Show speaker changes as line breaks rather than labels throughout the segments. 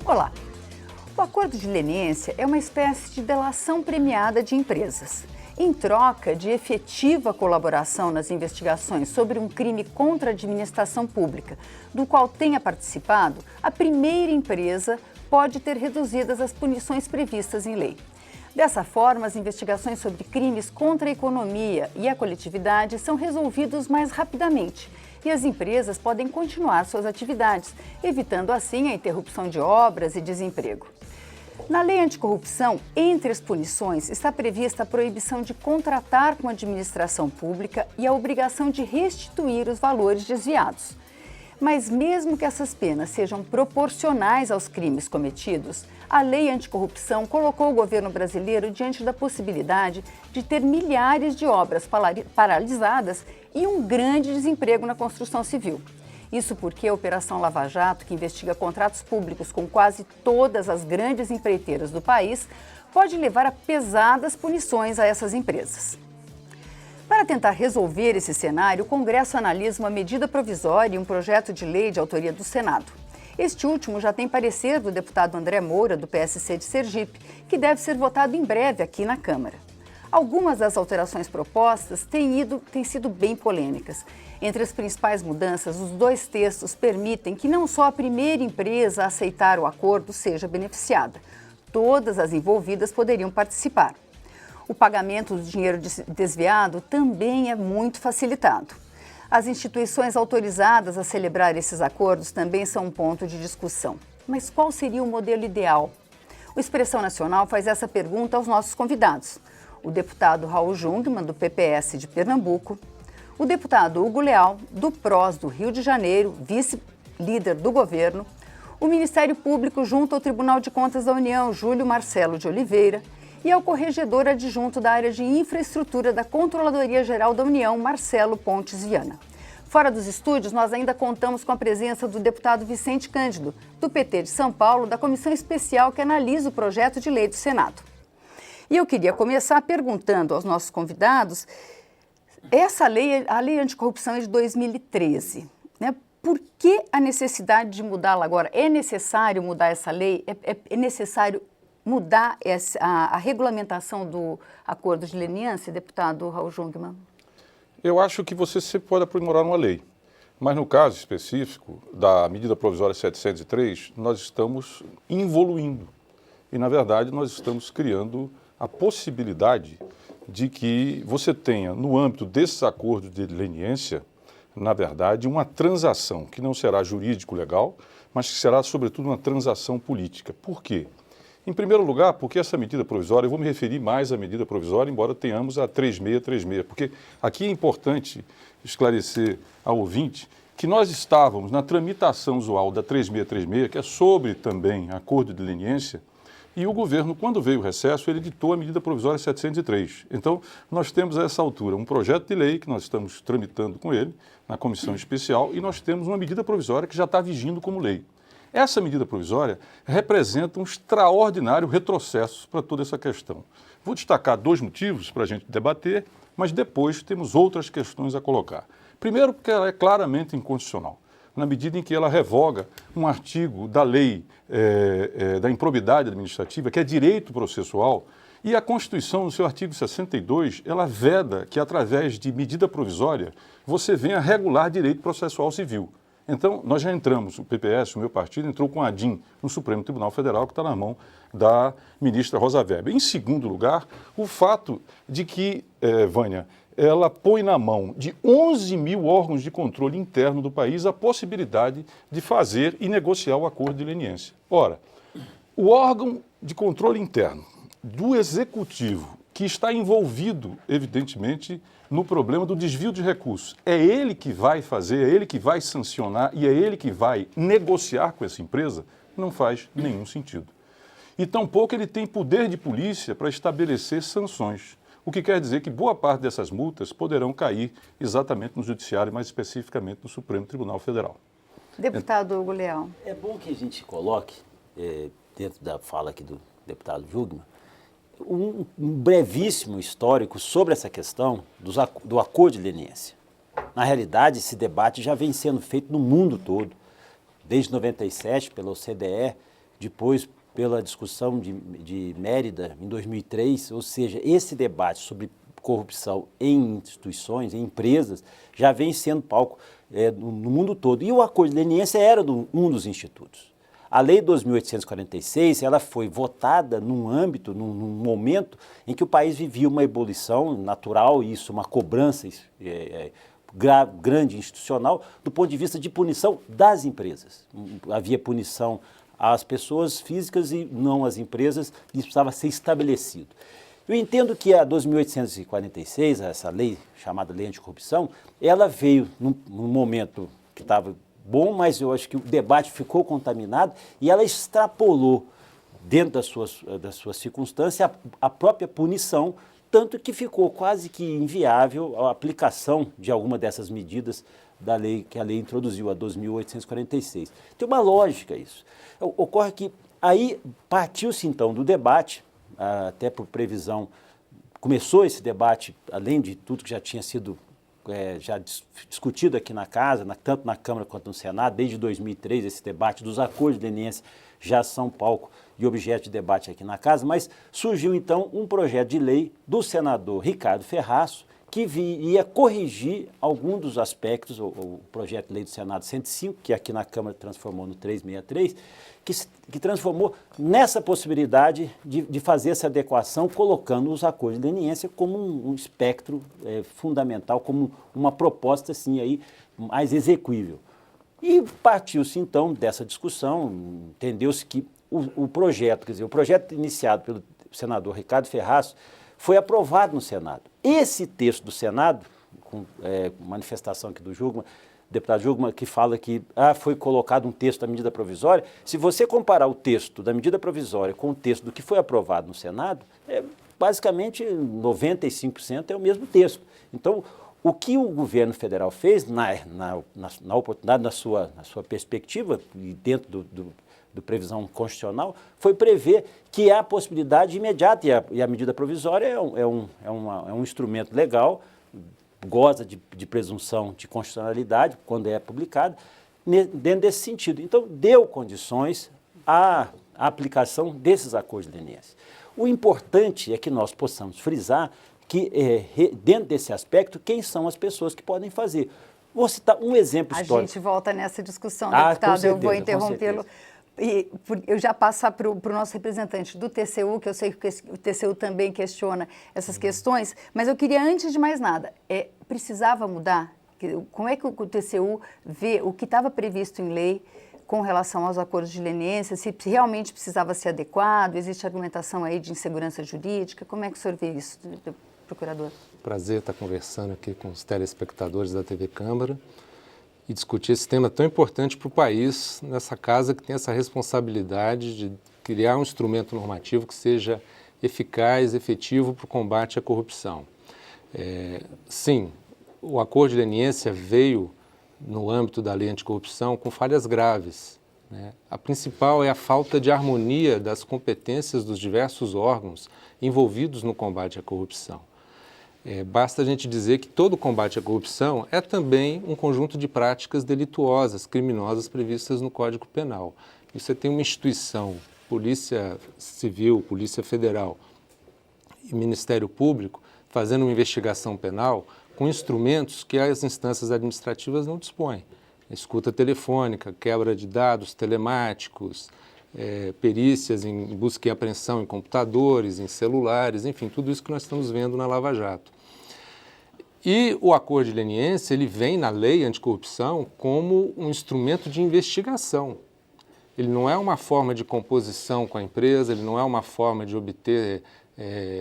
Olá! O acordo de leniência é uma espécie de delação premiada de empresas. Em troca de efetiva colaboração nas investigações sobre um crime contra a administração pública, do qual tenha participado, a primeira empresa pode ter reduzidas as punições previstas em lei. Dessa forma, as investigações sobre crimes contra a economia e a coletividade são resolvidos mais rapidamente e as empresas podem continuar suas atividades, evitando assim a interrupção de obras e desemprego. Na lei anticorrupção, entre as punições, está prevista a proibição de contratar com a administração pública e a obrigação de restituir os valores desviados. Mas mesmo que essas penas sejam proporcionais aos crimes cometidos, a lei anticorrupção colocou o governo brasileiro diante da possibilidade de ter milhares de obras paralisadas e um grande desemprego na construção civil. Isso porque a Operação Lava Jato, que investiga contratos públicos com quase todas as grandes empreiteiras do país, pode levar a pesadas punições a essas empresas. Para tentar resolver esse cenário, o Congresso analisa uma medida provisória e um projeto de lei de autoria do Senado. Este último já tem parecer do deputado André Moura, do PSC de Sergipe, que deve ser votado em breve aqui na Câmara. Algumas das alterações propostas têm sido bem polêmicas. Entre as principais mudanças, os dois textos permitem que não só a primeira empresa a aceitar o acordo seja beneficiada. Todas as envolvidas poderiam participar. O pagamento do dinheiro desviado também é muito facilitado. As instituições autorizadas a celebrar esses acordos também são um ponto de discussão. Mas qual seria o modelo ideal? O Expressão Nacional faz essa pergunta aos nossos convidados. O deputado Raul Jungmann, do PPS de Pernambuco, o deputado Hugo Leal, do PROS do Rio de Janeiro, vice-líder do governo, o Ministério Público junto ao Tribunal de Contas da União, Júlio Marcelo de Oliveira, e ao corregedor adjunto da área de infraestrutura da Controladoria Geral da União, Marcelo Pontes Viana. Fora dos estúdios, nós ainda contamos com a presença do deputado Vicente Cândido, do PT de São Paulo, da comissão especial que analisa o projeto de lei do Senado. E eu queria começar perguntando aos nossos convidados, a lei anticorrupção é de 2013, né? Por que a necessidade de mudá-la agora? É necessário mudar essa lei? É necessário mudar a regulamentação do acordo de leniência, deputado Raul Jungmann?
Eu acho que você sempre pode aprimorar uma lei, mas no caso específico da medida provisória 703, nós estamos evoluindo e, na verdade, nós estamos criando a possibilidade de que você tenha, no âmbito desses acordos de leniência, na verdade, uma transação que não será jurídico-legal, mas que será, sobretudo, uma transação política. Por quê? Em primeiro lugar, porque essa medida provisória, eu vou me referir mais à medida provisória, embora tenhamos a 3636, porque aqui é importante esclarecer ao ouvinte que nós estávamos na tramitação usual da 3636, que é sobre também acordo de leniência, e o governo, quando veio o recesso, ele editou a medida provisória 703. Então, nós temos a essa altura um projeto de lei que nós estamos tramitando com ele, na comissão especial, e nós temos uma medida provisória que já está vigindo como lei. Essa medida provisória representa um extraordinário retrocesso para toda essa questão. Vou destacar dois motivos para a gente debater, mas depois temos outras questões a colocar. Primeiro, porque ela é claramente inconstitucional, na medida em que ela revoga um artigo da lei da improbidade administrativa, que é direito processual, e a Constituição, no seu artigo 62, ela veda que, através de medida provisória, você venha regular direito processual civil. Então, nós já entramos, o PPS, o meu partido, entrou com a ADIM no Supremo Tribunal Federal, que está na mão da ministra Rosa Weber. Em segundo lugar, o fato de que, Vânia, ela põe na mão de 11 mil órgãos de controle interno do país a possibilidade de fazer e negociar o acordo de leniência. Ora, o órgão de controle interno do Executivo, que está envolvido, evidentemente, no problema do desvio de recursos, é ele que vai fazer, é ele que vai sancionar e é ele que vai negociar com essa empresa, não faz nenhum sentido. E tampouco ele tem poder de polícia para estabelecer sanções. O que quer dizer que boa parte dessas multas poderão cair exatamente no Judiciário, mais especificamente no Supremo Tribunal Federal.
Deputado Hugo Leal.
É bom que a gente coloque, dentro da fala aqui do deputado Jungmann, um brevíssimo histórico sobre essa questão do acordo de leniência. Na realidade, esse debate já vem sendo feito no mundo todo, desde 97, pela OCDE, depois pela discussão de Mérida em 2003, ou seja, esse debate sobre corrupção em instituições, em empresas, já vem sendo palco no mundo todo. E o Acordo de Leniência era um dos institutos. A Lei 2.846, ela foi votada num âmbito, num momento em que o país vivia uma ebulição natural, isso, uma cobrança grande institucional, do ponto de vista de punição das empresas. Havia punição às pessoas físicas e não às empresas, e isso precisava ser estabelecido. Eu entendo que a 2.846, essa lei chamada Lei Anticorrupção, ela veio num momento que estava bom, mas eu acho que o debate ficou contaminado e ela extrapolou, dentro das suas circunstâncias, a própria punição, tanto que ficou quase que inviável a aplicação de alguma dessas medidas da lei que a lei introduziu, a 2.846. Tem uma lógica isso. Ocorre que aí partiu-se então do debate, até por previsão, começou esse debate, além de tudo que já tinha sido já discutido aqui na casa, tanto na Câmara quanto no Senado, desde 2003, esse debate dos acordos de leniência já são palco e objeto de debate aqui na casa, mas surgiu então um projeto de lei do senador Ricardo Ferraço, que viria corrigir algum dos aspectos, o projeto de lei do Senado 105, que aqui na Câmara transformou no 363, que transformou nessa possibilidade de fazer essa adequação, colocando os acordos de leniência como um espectro fundamental, como uma proposta assim, aí, mais exequível. E partiu-se então dessa discussão, entendeu-se que o projeto, quer dizer, o projeto iniciado pelo senador Ricardo Ferraço foi aprovado no Senado. Esse texto do Senado, com manifestação aqui do deputado Jugman, que fala que foi colocado um texto da medida provisória, se você comparar o texto da medida provisória com o texto do que foi aprovado no Senado, basicamente 95% é o mesmo texto. Então, o que o governo federal fez, na oportunidade, na sua perspectiva, e dentro do previsão constitucional, foi prever que há a possibilidade imediata, e a medida provisória é um instrumento legal, goza de presunção de constitucionalidade quando é publicado, dentro desse sentido. Então, deu condições à aplicação desses acordos de leniência. O importante é que nós possamos frisar que, dentro desse aspecto, quem são as pessoas que podem fazer. Vou citar um exemplo histórico.
A gente volta nessa discussão, deputado,
certeza,
eu vou interrompê-lo. E eu já passo para o nosso representante do TCU, que eu sei que o TCU também questiona essas questões, mas eu queria, antes de mais nada, precisava mudar? Como é que o TCU vê o que estava previsto em lei com relação aos acordos de leniência, se realmente precisava ser adequado, existe argumentação aí de insegurança jurídica, como é que o senhor vê isso, procurador?
Prazer estar conversando aqui com os telespectadores da TV Câmara e discutir esse tema tão importante para o país, nessa casa que tem essa responsabilidade de criar um instrumento normativo que seja eficaz, efetivo para o combate à corrupção. Sim, o acordo de leniência veio no âmbito da lei anticorrupção com falhas graves, né? A principal é a falta de harmonia das competências dos diversos órgãos envolvidos no combate à corrupção. Basta a gente dizer que todo combate à corrupção é também um conjunto de práticas delituosas, criminosas previstas no Código Penal. E você tem uma instituição, Polícia Civil, Polícia Federal e Ministério Público, fazendo uma investigação penal com instrumentos que as instâncias administrativas não dispõem. Escuta telefônica, quebra de dados telemáticos, perícias em busca e apreensão em computadores, em celulares, enfim, tudo isso que nós estamos vendo na Lava Jato. E o acordo de leniência, ele vem na lei anticorrupção como um instrumento de investigação. Ele não é uma forma de composição com a empresa, ele não é uma forma de obter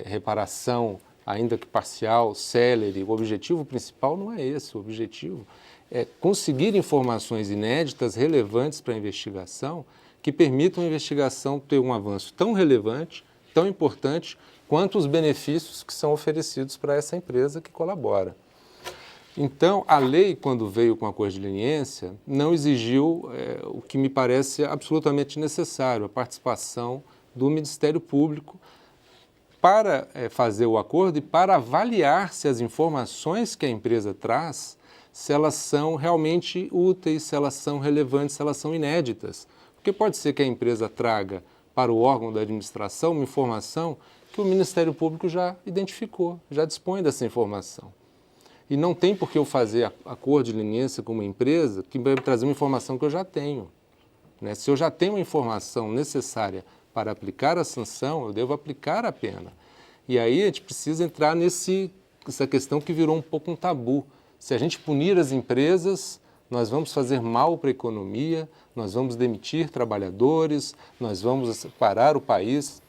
reparação, ainda que parcial, célere. O objetivo principal não é esse, o objetivo é conseguir informações inéditas, relevantes para a investigação, que permitam a investigação ter um avanço tão relevante, tão importante, quanto os benefícios que são oferecidos para essa empresa que colabora. Então, a lei, quando veio com o acordo de leniência, não exigiu o que me parece absolutamente necessário, a participação do Ministério Público para fazer o acordo e para avaliar se as informações que a empresa traz, se elas são realmente úteis, se elas são relevantes, se elas são inéditas. Porque Porque pode ser que a empresa traga para o órgão da administração uma informação que o Ministério Público já identificou, já dispõe dessa informação. E não tem por que eu fazer acordo de leniência com uma empresa que vai me trazer uma informação que eu já tenho. Né? Se eu já tenho uma informação necessária para aplicar a sanção, eu devo aplicar a pena. E aí a gente precisa entrar nessa questão que virou um pouco um tabu. Se a gente punir as empresas, nós vamos fazer mal para a economia, nós vamos demitir trabalhadores, nós vamos parar o país.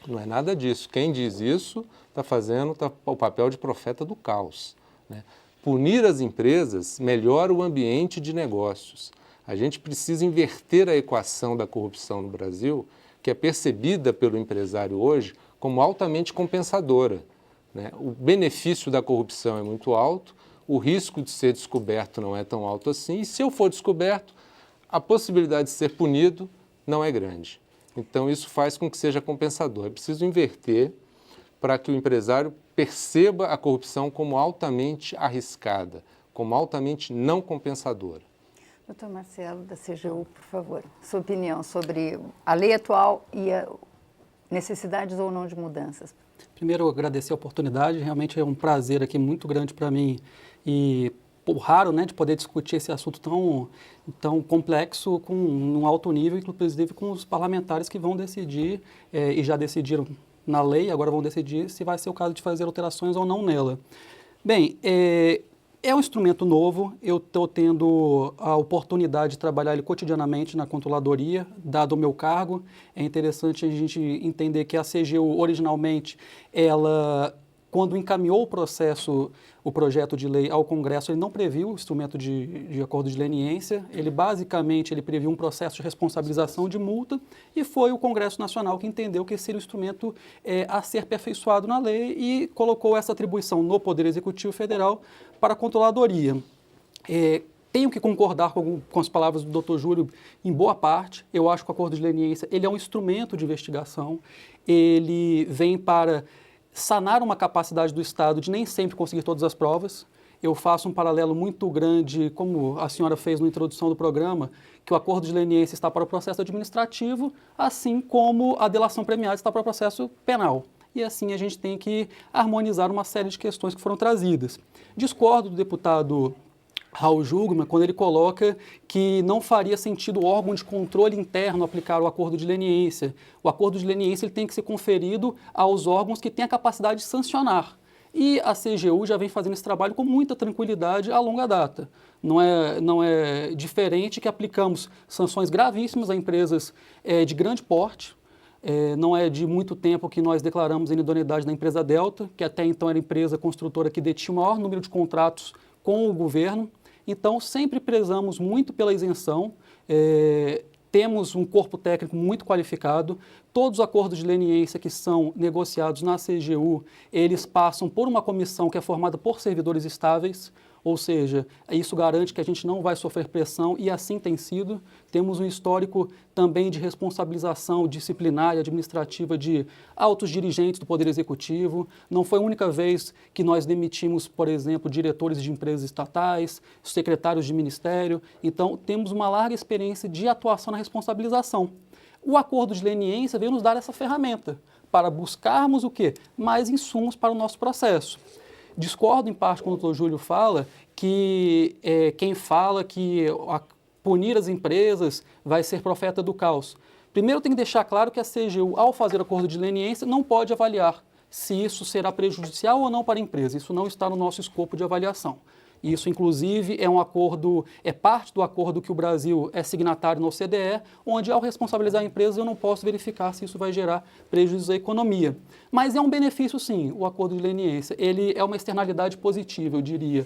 Não é nada disso. Quem diz isso está fazendo o papel de profeta do caos. Né? Punir as empresas melhora o ambiente de negócios. A gente precisa inverter a equação da corrupção no Brasil, que é percebida pelo empresário hoje como altamente compensadora. Né? O benefício da corrupção é muito alto, o risco de ser descoberto não é tão alto assim, e se eu for descoberto, a possibilidade de ser punido não é grande. Então, isso faz com que seja compensador. É preciso inverter para que o empresário perceba a corrupção como altamente arriscada, como altamente não compensadora.
Doutor Marcelo, da CGU, por favor, sua opinião sobre a lei atual e necessidades ou não de mudanças.
Primeiro, agradecer a oportunidade, realmente é um prazer aqui muito grande para mim e raro, né, de poder discutir esse assunto tão complexo com um alto nível, inclusive com os parlamentares que vão decidir e já decidiram na lei, agora vão decidir se vai ser o caso de fazer alterações ou não nela. Bem, é um instrumento novo, eu estou tendo a oportunidade de trabalhar ele cotidianamente na controladoria, dado o meu cargo. É interessante a gente entender que a CGU, originalmente, ela, quando encaminhou o projeto de lei ao Congresso, ele não previu o instrumento de acordo de leniência, ele basicamente previu um processo de responsabilização de multa e foi o Congresso Nacional que entendeu que esse seria o instrumento a ser aperfeiçoado na lei e colocou essa atribuição no Poder Executivo Federal para a controladoria. Tenho que concordar com as palavras do Dr. Júlio em boa parte. Eu acho que o acordo de leniência ele é um instrumento de investigação, ele vem para sanar uma capacidade do Estado de nem sempre conseguir todas as provas. Eu faço um paralelo muito grande, como a senhora fez na introdução do programa, que o acordo de leniência está para o processo administrativo, assim como a delação premiada está para o processo penal. E assim a gente tem que harmonizar uma série de questões que foram trazidas. Discordo do deputado Raul Jugman, quando ele coloca que não faria sentido o órgão de controle interno aplicar o acordo de leniência. O acordo de leniência ele tem que ser conferido aos órgãos que têm a capacidade de sancionar. E a CGU já vem fazendo esse trabalho com muita tranquilidade a longa data. Não é diferente que aplicamos sanções gravíssimas a empresas de grande porte. Não é de muito tempo que nós declaramos a inidoneidade da empresa Delta, que até então era a empresa construtora que detinha o maior número de contratos com o governo. Então, sempre prezamos muito pela isenção, temos um corpo técnico muito qualificado, todos os acordos de leniência que são negociados na CGU, eles passam por uma comissão que é formada por servidores estáveis, ou seja, isso garante que a gente não vai sofrer pressão e assim tem sido. Temos um histórico também de responsabilização disciplinar e administrativa de altos dirigentes do Poder Executivo. Não foi a única vez que nós demitimos, por exemplo, diretores de empresas estatais, secretários de ministério. Então, temos uma larga experiência de atuação na responsabilização. O acordo de leniência veio nos dar essa ferramenta para buscarmos o quê? Mais insumos para o nosso processo. Discordo em parte quando o Dr. Júlio fala que quem fala que punir as empresas vai ser profeta do caos. Primeiro tem que deixar claro que a CGU, ao fazer acordo de leniência, não pode avaliar se isso será prejudicial ou não para a empresa. Isso não está no nosso escopo de avaliação. Isso, inclusive, é parte do acordo que o Brasil é signatário na OCDE, onde, ao responsabilizar a empresa, eu não posso verificar se isso vai gerar prejuízo à economia. Mas é um benefício, sim, o acordo de leniência. Ele é uma externalidade positiva, eu diria.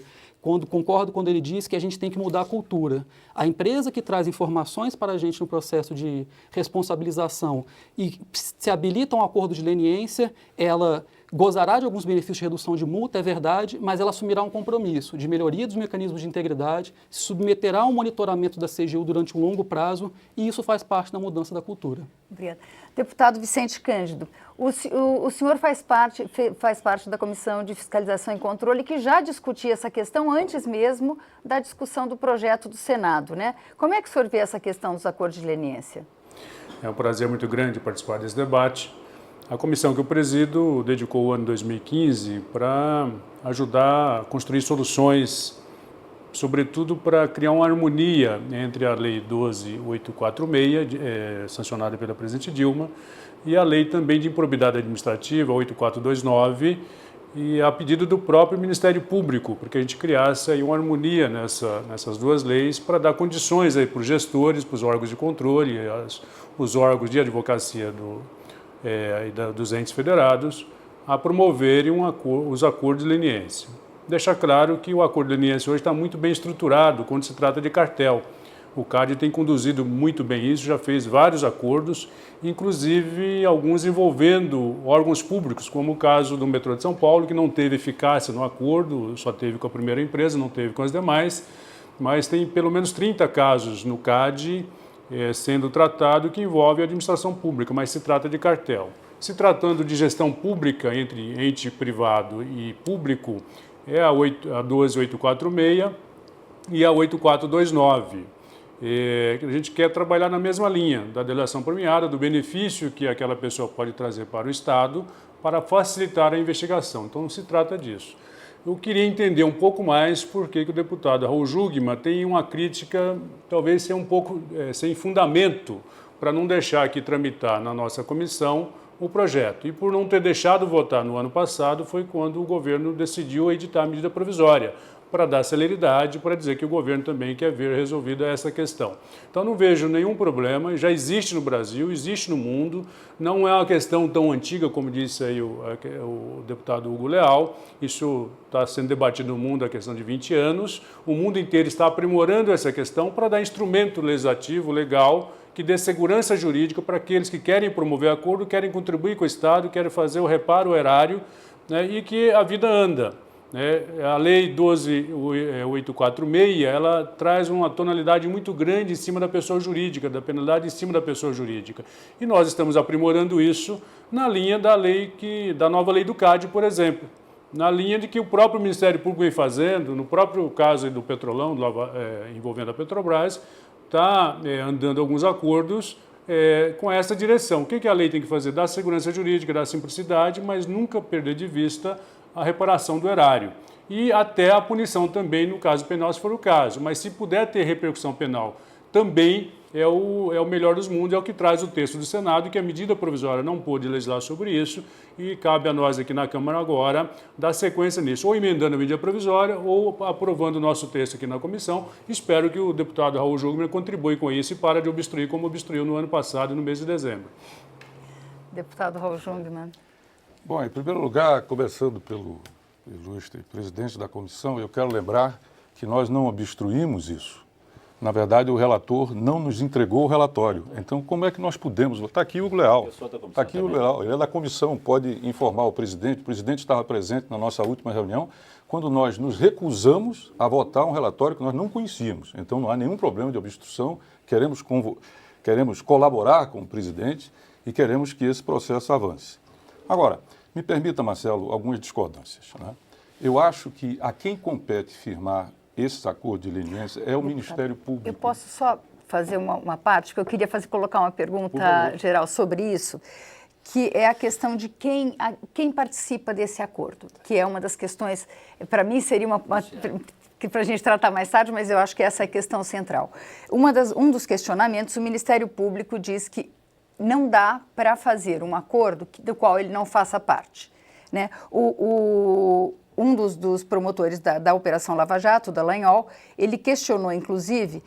Concordo quando ele diz que a gente tem que mudar a cultura. A empresa que traz informações para a gente no processo de responsabilização e se habilita a um acordo de leniência, ela gozará de alguns benefícios de redução de multa, é verdade, mas ela assumirá um compromisso de melhoria dos mecanismos de integridade, se submeterá a um monitoramento da CGU durante um longo prazo e isso faz parte da mudança da cultura.
Obrigada. Deputado Vicente Cândido, o senhor faz parte da Comissão de Fiscalização e Controle que já discutia essa questão antes mesmo da discussão do projeto do Senado, né? Como é que o senhor vê essa questão dos acordos de leniência?
É um prazer muito grande participar desse debate. A comissão que eu presido dedicou o ano 2015 para ajudar a construir soluções, sobretudo para criar uma harmonia entre a Lei 12.846, sancionada pela presidente Dilma, e a Lei também de Improbidade Administrativa, 8.429, e a pedido do próprio Ministério Público, porque a gente criasse aí uma harmonia nessas duas leis para dar condições aí para os gestores, para os órgãos de controle, os órgãos de advocacia dos entes federados, a promoverem os acordos de leniência. Deixar claro que o acordo de leniência hoje está muito bem estruturado quando se trata de cartel. O CAD tem conduzido muito bem isso, já fez vários acordos, inclusive alguns envolvendo órgãos públicos, como o caso do metrô de São Paulo, que não teve eficácia no acordo, só teve com a primeira empresa, não teve com as demais, mas tem pelo menos 30 casos no CAD sendo tratado que envolve a administração pública, mas se trata de cartel. Se tratando de gestão pública entre ente privado e público, é a 12.846 e a 8.429. A gente quer trabalhar na mesma linha da delação premiada, do benefício que aquela pessoa pode trazer para o Estado para facilitar a investigação. Então, não se trata disso. Eu queria entender um pouco mais por que o deputado Raul Jungmann tem uma crítica, talvez sem um pouco sem fundamento, para não deixar aqui tramitar na nossa comissão o projeto. E por não ter deixado votar no ano passado foi quando o governo decidiu editar a medida provisória, para dar celeridade, para dizer que o governo também quer ver resolvida essa questão. Então, não vejo nenhum problema, já existe no Brasil, existe no mundo, não é uma questão tão antiga, como disse aí o deputado Hugo Leal, isso está sendo debatido no mundo há questão de 20 anos, o mundo inteiro está aprimorando essa questão para dar instrumento legislativo, legal, que dê segurança jurídica para aqueles que querem promover acordo, querem contribuir com o Estado, querem fazer o reparo erário, né, e que a vida anda. A Lei 12.846, ela traz uma tonalidade muito grande em cima da pessoa jurídica, da penalidade em cima da pessoa jurídica. E nós estamos aprimorando isso na linha da nova lei do CAD, por exemplo. Na linha de que o próprio Ministério Público vem fazendo, no próprio caso do Petrolão, envolvendo a Petrobras, está andando alguns acordos com essa direção. O que a lei tem que fazer? Dar segurança jurídica, dar simplicidade, mas nunca perder de vista a reparação do erário. E até a punição também, no caso penal, se for o caso. Mas se puder ter repercussão penal, também é o melhor dos mundos, é o que traz o texto do Senado, que a medida provisória não pôde legislar sobre isso, e cabe a nós aqui na Câmara agora dar sequência nisso, ou emendando a medida provisória, ou aprovando o nosso texto aqui na comissão. Espero que o deputado Raul Jungmann contribua com isso e pare de obstruir como obstruiu no ano passado, no mês de dezembro.
Deputado Raul Jungmann.
Bom, em primeiro lugar, começando pelo ilustre presidente da comissão, eu quero lembrar que nós não obstruímos isso. Na verdade, o relator não nos entregou o relatório. Então, como é que nós podemos... Está aqui o Hugo Leal. Está aqui o Hugo Leal. Ele é da comissão, pode informar o presidente. O presidente estava presente na nossa última reunião, quando nós nos recusamos a votar um relatório que nós não conhecíamos. Então, não há nenhum problema de obstrução. Queremos colaborar com o presidente e queremos que esse processo avance. Agora, me permita, Marcelo, algumas discordâncias, né? Eu acho que a quem compete firmar esses acordos de leniência é o Ministério Público.
Eu posso só fazer uma parte, que eu queria colocar uma pergunta geral sobre isso, que é a questão de quem participa desse acordo, que é uma das questões, para mim seria que para a gente tratar mais tarde, mas eu acho que essa é a questão central. Um dos questionamentos, o Ministério Público diz que não dá para fazer um acordo do qual ele não faça parte, né? Um dos promotores da Operação Lava Jato, da Dallagnol, ele questionou, inclusive,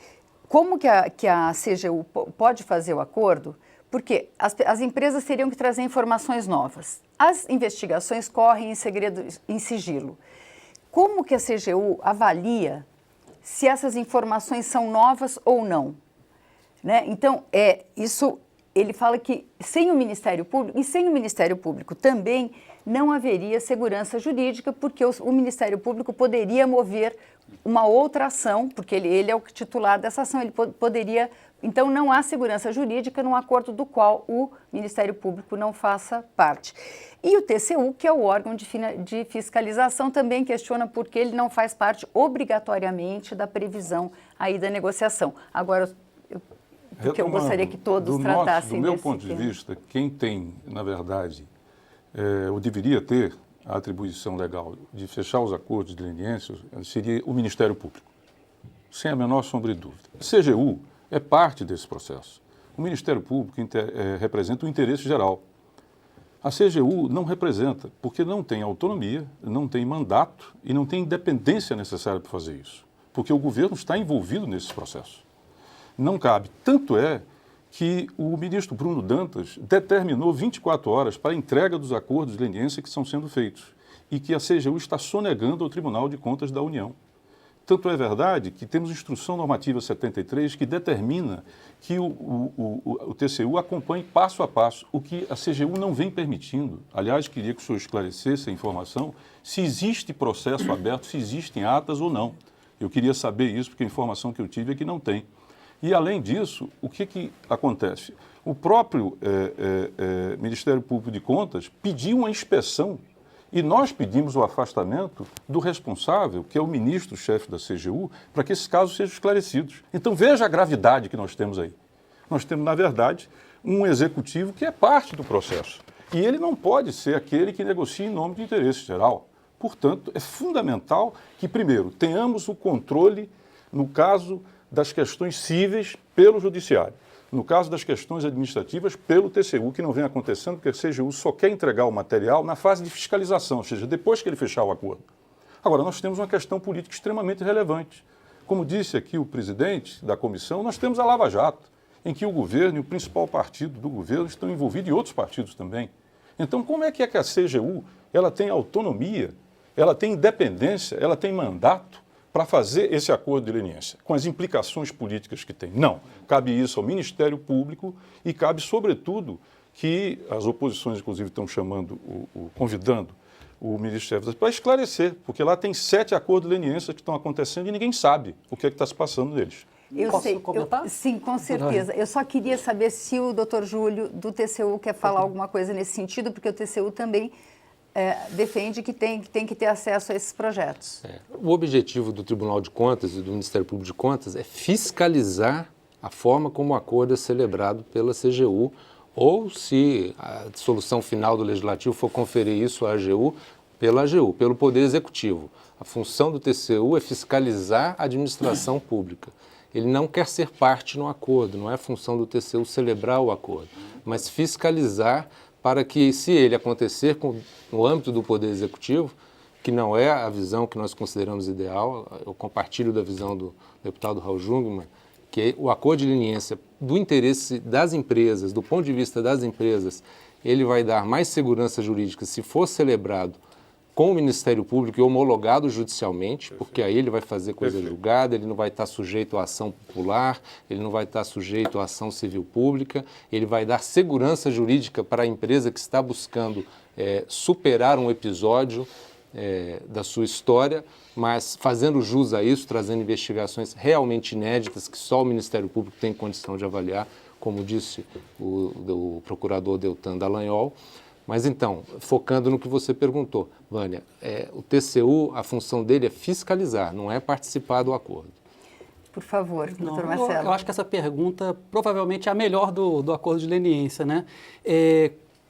como que a CGU pode fazer o acordo, porque as empresas teriam que trazer informações novas. As investigações correm em segredo, em sigilo. Como que a CGU avalia se essas informações são novas ou não? Né? Então, isso... Ele fala que sem o Ministério Público, e sem o Ministério Público também, não haveria segurança jurídica, porque o Ministério Público poderia mover uma outra ação, porque ele é o titular dessa ação, ele poderia... Então, não há segurança jurídica num acordo do qual o Ministério Público não faça parte. E o TCU, que é o órgão de fiscalização, também questiona por que ele não faz parte obrigatoriamente da previsão aí da negociação. Agora, porque eu gostaria que todos
do
tratassem
meu
desse
ponto de
tema.
vista, quem tem, na verdade, ou deveria ter a atribuição legal de fechar os acordos de leniência seria o Ministério Público, sem a menor sombra de dúvida. A CGU é parte desse processo. O Ministério Público representa o interesse geral. A CGU não representa, porque não tem autonomia, não tem mandato e não tem independência necessária para fazer isso, porque o governo está envolvido nesse processo. Não cabe. Tanto é que o ministro Bruno Dantas determinou 24 horas para a entrega dos acordos de leniência que estão sendo feitos e que a CGU está sonegando ao Tribunal de Contas da União. Tanto é verdade que temos Instrução Normativa 73 que determina que o TCU acompanhe passo a passo, o que a CGU não vem permitindo. Aliás, queria que o senhor esclarecesse a informação, se existe processo aberto, se existem atas ou não. Eu queria saber isso, porque a informação que eu tive é que não tem. E, além disso, o que acontece? O próprio Ministério Público de Contas pediu uma inspeção e nós pedimos o afastamento do responsável, que é o ministro-chefe da CGU, para que esses casos sejam esclarecidos. Então, veja a gravidade que nós temos aí. Nós temos, na verdade, um executivo que é parte do processo. E ele não pode ser aquele que negocia em nome do interesse geral. Portanto, é fundamental que, primeiro, tenhamos o controle, no caso das questões cíveis, pelo Judiciário. No caso das questões administrativas, pelo TCU, que não vem acontecendo, porque a CGU só quer entregar o material na fase de fiscalização, ou seja, depois que ele fechar o acordo. Agora, nós temos uma questão política extremamente relevante. Como disse aqui o presidente da comissão, nós temos a Lava Jato, em que o governo e o principal partido do governo estão envolvidos e outros partidos também. Então, como é que a CGU ela tem autonomia, ela tem independência, ela tem mandato para fazer esse acordo de leniência, com as implicações políticas que tem? Não. Cabe isso ao Ministério Público e cabe, sobretudo, que as oposições, inclusive, estão chamando, convidando o ministro-chefe para esclarecer, porque lá tem 7 acordos de leniência que estão acontecendo e ninguém sabe o que é que está se passando neles.
Posso comentar?
Sim, com certeza. Eu só queria saber se o doutor Júlio, do TCU, quer falar alguma coisa nesse sentido, porque o TCU também defende que tem que ter acesso a esses projetos.
O objetivo do Tribunal de Contas e do Ministério Público de Contas é fiscalizar a forma como o acordo é celebrado pela CGU, ou, se a solução final do Legislativo for conferir isso à AGU, pela AGU, pelo Poder Executivo. A função do TCU é fiscalizar a administração pública. Ele não quer ser parte no acordo, não é função do TCU celebrar o acordo, mas fiscalizar para que, se ele acontecer no âmbito do Poder Executivo, que não é a visão que nós consideramos ideal, eu compartilho da visão do deputado Raul Jungmann, que o acordo de leniência, do interesse das empresas, do ponto de vista das empresas, ele vai dar mais segurança jurídica se for celebrado com o Ministério Público e homologado judicialmente, porque aí ele vai fazer coisa julgada, ele não vai estar sujeito à ação popular, ele não vai estar sujeito à ação civil pública, ele vai dar segurança jurídica para a empresa que está buscando superar um episódio da sua história, mas fazendo jus a isso, trazendo investigações realmente inéditas que só o Ministério Público tem condição de avaliar, como disse o procurador Deltan Dallagnol. Mas então, focando no que você perguntou, Vânia, o TCU, a função dele é fiscalizar, não é participar do acordo.
Por favor, doutor
Não,
Marcelo.
eu acho que essa pergunta provavelmente é a melhor do acordo de leniência, né?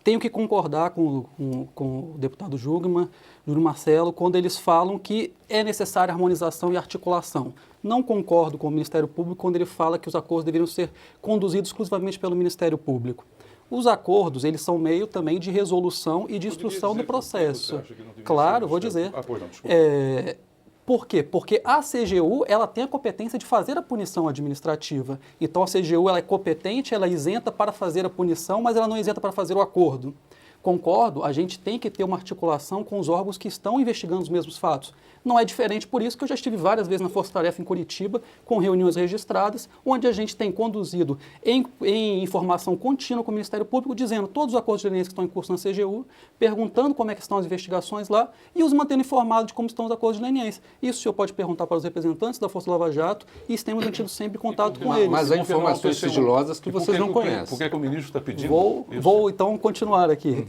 Tenho que concordar com o deputado Júlio Marcelo, quando eles falam que é necessária harmonização e articulação. Não concordo com o Ministério Público quando ele fala que os acordos deveriam ser conduzidos exclusivamente pelo Ministério Público. Os acordos, eles são meio também de resolução e de instrução do processo. Claro, vou dizer.
Pois não, desculpa.
Por quê? Porque a CGU ela tem a competência de fazer a punição administrativa. Então, a CGU ela é competente, ela é isenta para fazer a punição, mas ela não é isenta para fazer o acordo. Concordo, a gente tem que ter uma articulação com os órgãos que estão investigando os mesmos fatos. Não é diferente por isso que eu já estive várias vezes na Força Tarefa em Curitiba, com reuniões registradas, onde a gente tem conduzido em informação contínua com o Ministério Público, dizendo todos os acordos de leniência que estão em curso na CGU, perguntando como é que estão as investigações lá e os mantendo informados de como estão os acordos de leniência. Isso o senhor pode perguntar para os representantes da Força Lava Jato e temos mantido sempre contato com eles.
Mas há informações sigilosas que vocês não conhecem.
Por que o ministro está pedindo
Vou então continuar aqui.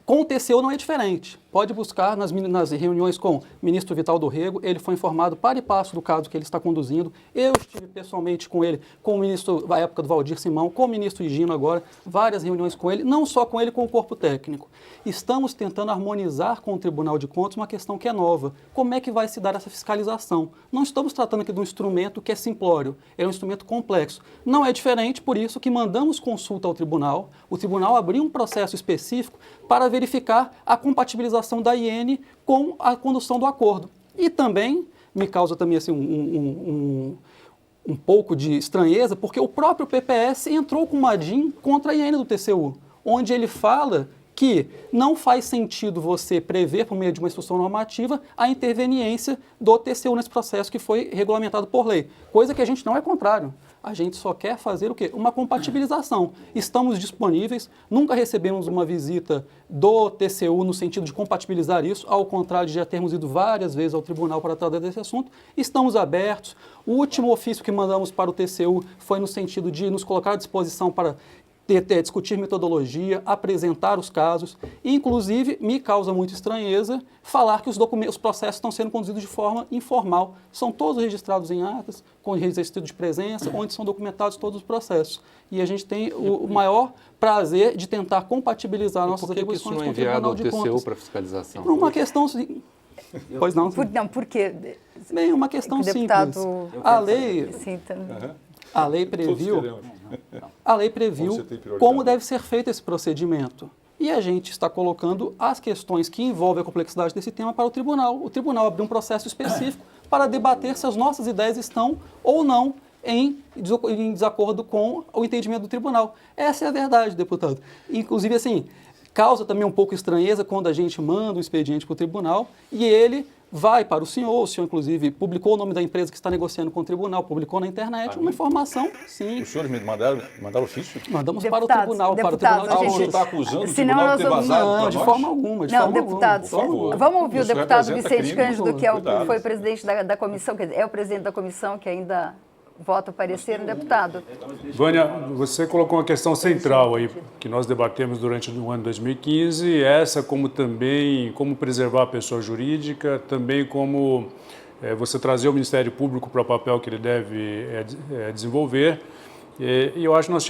Com o TCU não é diferente. pode buscar nas reuniões com o ministro Vital do Rego, ele foi informado para e passo do caso que ele está conduzindo. Eu estive pessoalmente com ele, com o ministro, na época do Valdir Simão, com o ministro Higino agora, várias reuniões com ele, não só com ele, com o corpo técnico. Estamos tentando harmonizar com o Tribunal de Contas uma questão que é nova. Como é que vai se dar essa fiscalização? Não estamos tratando aqui de um instrumento que é simplório, é um instrumento complexo. Não é diferente, por isso que mandamos consulta ao tribunal, o tribunal abriu um processo específico para verificar a compatibilização da IN com a condução do acordo. E também me causa também assim, um pouco de estranheza, porque o próprio PPS entrou com uma DIN contra a IN do TCU, onde ele fala que não faz sentido você prever, por meio de uma instrução normativa, a interveniência do TCU nesse processo que foi regulamentado por lei. Coisa que a gente não é contrário. A gente só quer fazer o quê? Uma compatibilização. Estamos disponíveis, nunca recebemos uma visita do TCU no sentido de compatibilizar isso, ao contrário de já termos ido várias vezes ao tribunal para tratar desse assunto. Estamos abertos. O último ofício que mandamos para o TCU foi no sentido de nos colocar à disposição para discutir metodologia, apresentar os casos, e, inclusive, me causa muita estranheza falar que os processos estão sendo conduzidos de forma informal. São todos registrados em atas, com registro de presença, onde são documentados todos os processos. E a gente tem o maior prazer de tentar compatibilizar nossas atribuições com o Tribunal de Contas.
Por que isso não é enviado ao TCU para fiscalização?
Por uma questão... Pois não?
Não, porque...
Bem, uma questão
deputado...
simples. A lei... A lei previu como deve ser feito esse procedimento. E a gente está colocando as questões que envolvem a complexidade desse tema para o tribunal. O tribunal abriu um processo específico para debater se as nossas ideias estão ou não em desacordo com o entendimento do tribunal. Essa é a verdade, deputado. Inclusive, assim, causa também um pouco estranheza quando a gente manda o expediente para o tribunal e ele vai para o senhor inclusive publicou o nome da empresa que está negociando com o tribunal, publicou na internet uma informação, sim.
Os senhores me mandaram ofício?
Mandamos
Deputados,
para o tribunal,
deputados,
para o tribunal
Ah,
de
o senhor
contas.
está acusando o
Senão
tribunal
nós
de ter
vamos-
vazado
Não,
para
de
nós?
forma alguma. De
Não,
forma
deputados,
Por favor.
vamos ouvir o
Isso
deputado
representa
Vicente
crime.
Cândido, que
Cuidado.
foi presidente da comissão, quer dizer, é o presidente da comissão que ainda vota o parecer no deputado.
Vânia, você colocou uma questão central aí que nós debatemos durante o ano 2015, essa como também como preservar a pessoa jurídica, também como você trazer o Ministério Público para o papel que ele deve desenvolver. E eu acho que nós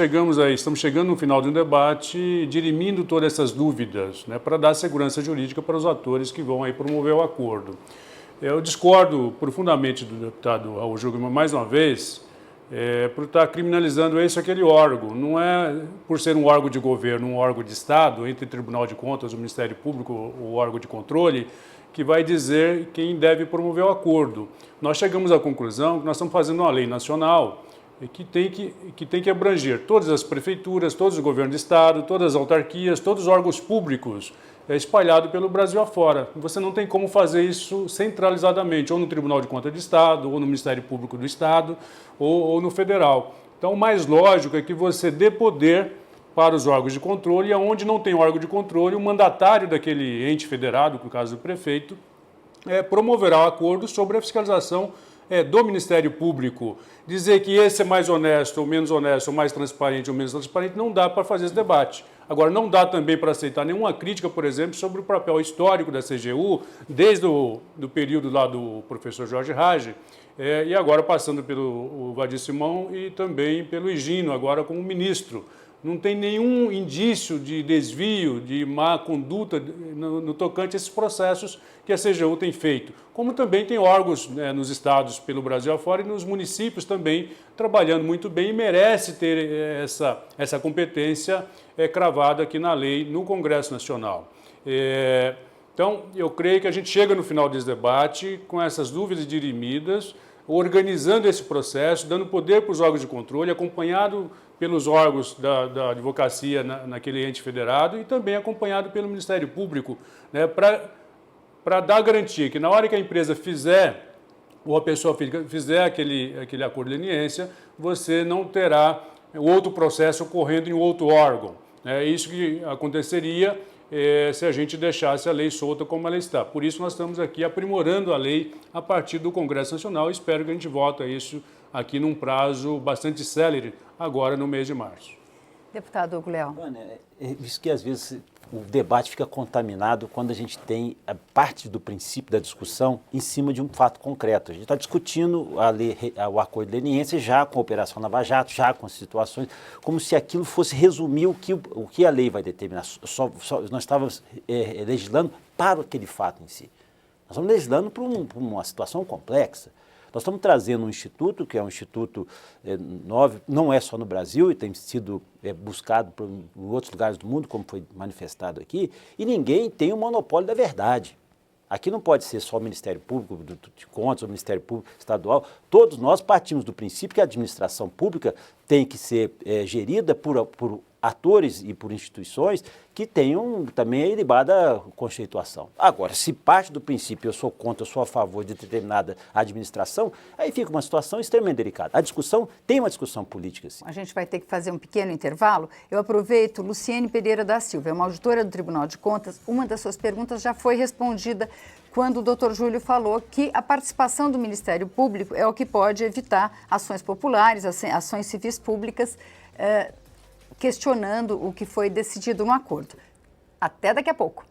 estamos chegando no final de um debate, dirimindo todas essas dúvidas, né, para dar segurança jurídica para os atores que vão aí promover o acordo. Eu discordo profundamente do deputado Raul Jungmann, mais uma vez, por estar criminalizando esse ou aquele órgão. Não é por ser um órgão de governo, um órgão de Estado, entre o Tribunal de Contas, o Ministério Público, o órgão de controle, que vai dizer quem deve promover o acordo. Nós chegamos à conclusão que nós estamos fazendo uma lei nacional que tem que abranger todas as prefeituras, todos os governos de Estado, todas as autarquias, todos os órgãos públicos espalhados pelo Brasil afora. Você não tem como fazer isso centralizadamente, ou no Tribunal de Contas do Estado, ou no Ministério Público do Estado, ou no Federal. Então, o mais lógico é que você dê poder para os órgãos de controle, e onde não tem órgão de controle, o mandatário daquele ente federado, no caso do prefeito, promoverá o acordo sobre a fiscalização do Ministério Público. Dizer que esse é mais honesto ou menos honesto, ou mais transparente ou menos transparente, não dá para fazer esse debate. Agora, não dá também para aceitar nenhuma crítica, por exemplo, sobre o papel histórico da CGU, desde o período lá do professor Jorge Rage, e agora passando pelo Valdir Simão e também pelo Higino, agora como ministro. Não tem nenhum indício de desvio, de má conduta no tocante a esses processos que a CGU tem feito. Como também tem órgãos nos estados pelo Brasil afora e nos municípios também trabalhando muito bem e merece ter essa competência cravada aqui na lei, no Congresso Nacional. Então, eu creio que a gente chega no final desse debate com essas dúvidas dirimidas, organizando esse processo, dando poder para os órgãos de controle, acompanhado pelos órgãos da advocacia naquele ente federado e também acompanhado pelo Ministério Público, né, para dar garantia que na hora que a empresa fizer, ou a pessoa física fizer aquele acordo de leniência, você não terá outro processo ocorrendo em outro órgão. É isso que aconteceria se a gente deixasse a lei solta como ela está. Por isso nós estamos aqui aprimorando a lei a partir do Congresso Nacional e espero que a gente vote isso aqui num prazo bastante célere, agora no mês de março.
Deputado Hugo Leal.
É isso que às vezes o debate fica contaminado quando a gente tem a parte do princípio da discussão em cima de um fato concreto. A gente está discutindo o acordo de leniência já com a Operação Lava Jato, já com as situações, como se aquilo fosse resumir o que a lei vai determinar. Nós estávamos legislando para aquele fato em si. Nós estamos legislando para uma situação complexa. Nós estamos trazendo um instituto, que é um instituto novo, não é só no Brasil, e tem sido buscado em outros lugares do mundo, como foi manifestado aqui, e ninguém tem o monopólio da verdade. Aqui não pode ser só o Ministério Público de Contas, ou o Ministério Público Estadual. Todos nós partimos do princípio que a administração pública tem que ser gerida por atores e por instituições que tenham também a ilibada conceituação. Agora, se parte do princípio eu sou contra, eu sou a favor de determinada administração, aí fica uma situação extremamente delicada. A discussão tem uma discussão política, sim.
A gente vai ter que fazer um pequeno intervalo. Eu aproveito, Luciene Pereira da Silva, é uma auditora do Tribunal de Contas. Uma das suas perguntas já foi respondida quando o doutor Júlio falou que a participação do Ministério Público é o que pode evitar ações populares, ações civis públicas, questionando o que foi decidido no acordo. Até daqui a pouco.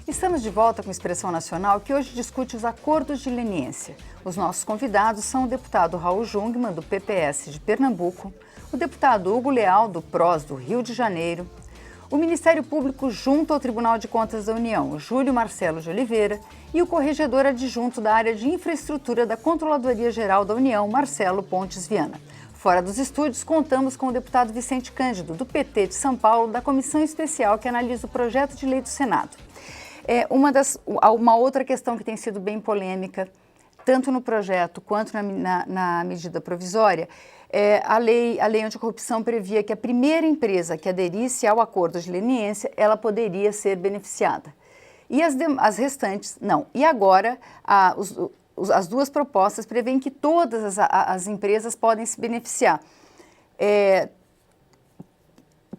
Estamos de volta com Expressão Nacional, que hoje discute os acordos de leniência. Os nossos convidados são o deputado Raul Jungmann, do PPS de Pernambuco, o deputado Hugo Leal, do PROS do Rio de Janeiro, o Ministério Público junto ao Tribunal de Contas da União, Júlio Marcelo de Oliveira, e o corregedor adjunto da área de infraestrutura da Controladoria Geral da União, Marcelo Pontes Viana. Fora dos estúdios, contamos com o deputado Vicente Cândido, do PT de São Paulo, da Comissão Especial que analisa o projeto de lei do Senado. Uma outra questão que tem sido bem polêmica, tanto no projeto quanto na medida provisória, a lei anticorrupção previa que a primeira empresa que aderisse ao acordo de leniência, ela poderia ser beneficiada. E as restantes, não. E agora, as duas propostas prevêem que todas as empresas podem se beneficiar.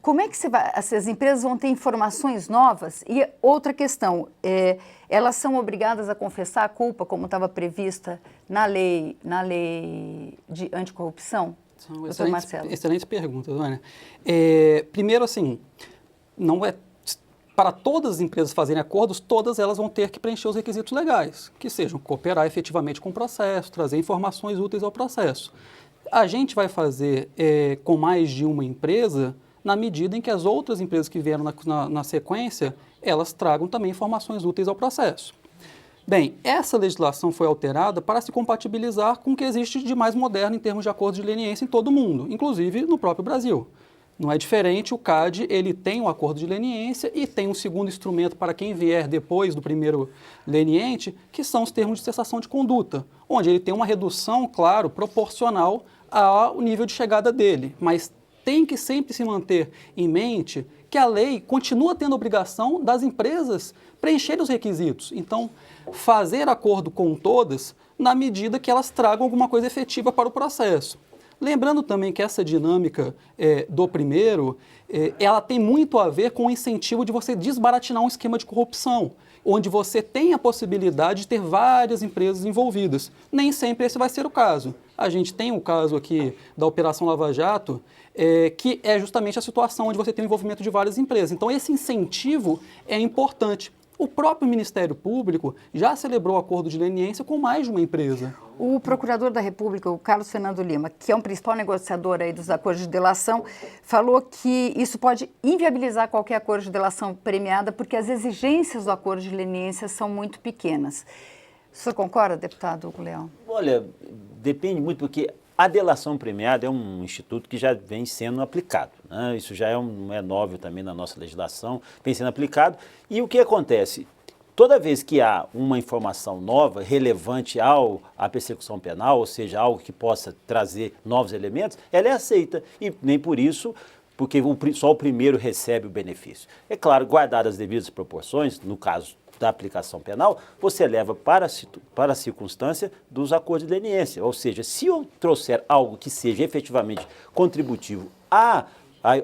Como é que as empresas vão ter informações novas? E outra questão, elas são obrigadas a confessar a culpa, como estava prevista na lei de anticorrupção?
São
Doutor Marcelo.
Excelente pergunta, Dona. Primeiro, assim, não é para todas as empresas fazerem acordos, todas elas vão ter que preencher os requisitos legais, que sejam cooperar efetivamente com o processo, trazer informações úteis ao processo. A gente vai fazer com mais de uma empresa, na medida em que as outras empresas que vieram na sequência, elas tragam também informações úteis ao processo. Bem, essa legislação foi alterada para se compatibilizar com o que existe de mais moderno em termos de acordos de leniência em todo o mundo, inclusive no próprio Brasil. Não é diferente, o CAD ele tem um acordo de leniência e tem um segundo instrumento para quem vier depois do primeiro leniente, que são os termos de cessação de conduta, onde ele tem uma redução, claro, proporcional ao nível de chegada dele, mas tem que sempre se manter em mente que a lei continua tendo a obrigação das empresas preencherem os requisitos. Então, fazer acordo com todas na medida que elas tragam alguma coisa efetiva para o processo. Lembrando também que essa dinâmica do primeiro, ela tem muito a ver com o incentivo de você desbaratinar um esquema de corrupção, onde você tem a possibilidade de ter várias empresas envolvidas. Nem sempre esse vai ser o caso. A gente tem o caso aqui da Operação Lava Jato, que é justamente a situação onde você tem o envolvimento de várias empresas. Então, esse incentivo é importante. O próprio Ministério Público já celebrou acordo de leniência com mais de uma empresa.
O procurador da República, o Carlos Fernando Lima, que é um principal negociador aí dos acordos de delação, falou que isso pode inviabilizar qualquer acordo de delação premiada porque as exigências do acordo de leniência são muito pequenas. O senhor concorda, deputado Hugo Leal?
Olha, depende muito, porque a delação premiada é um instituto que já vem sendo aplicado, né? Isso já não é novo também na nossa legislação, vem sendo aplicado. E o que acontece? Toda vez que há uma informação nova, relevante à persecução penal, ou seja, algo que possa trazer novos elementos, ela é aceita. E nem por isso, porque só o primeiro recebe o benefício. É claro, guardadas as devidas proporções, no caso da aplicação penal, você leva para a circunstância dos acordos de leniência. Ou seja, se eu trouxer algo que seja efetivamente contributivo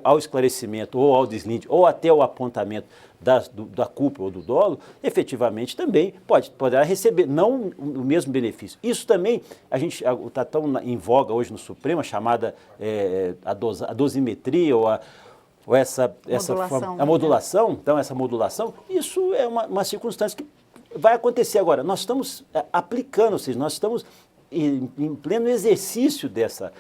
ao esclarecimento ou ao deslinde ou até ao apontamento da culpa ou do dolo, efetivamente também poderá receber, não o mesmo benefício. Isso também, está tão em voga hoje no Supremo, a chamada a dosimetria ou a modulação, então essa modulação, isso é uma circunstância que vai acontecer agora. Nós estamos aplicando, ou seja, nós estamos em pleno exercício dessa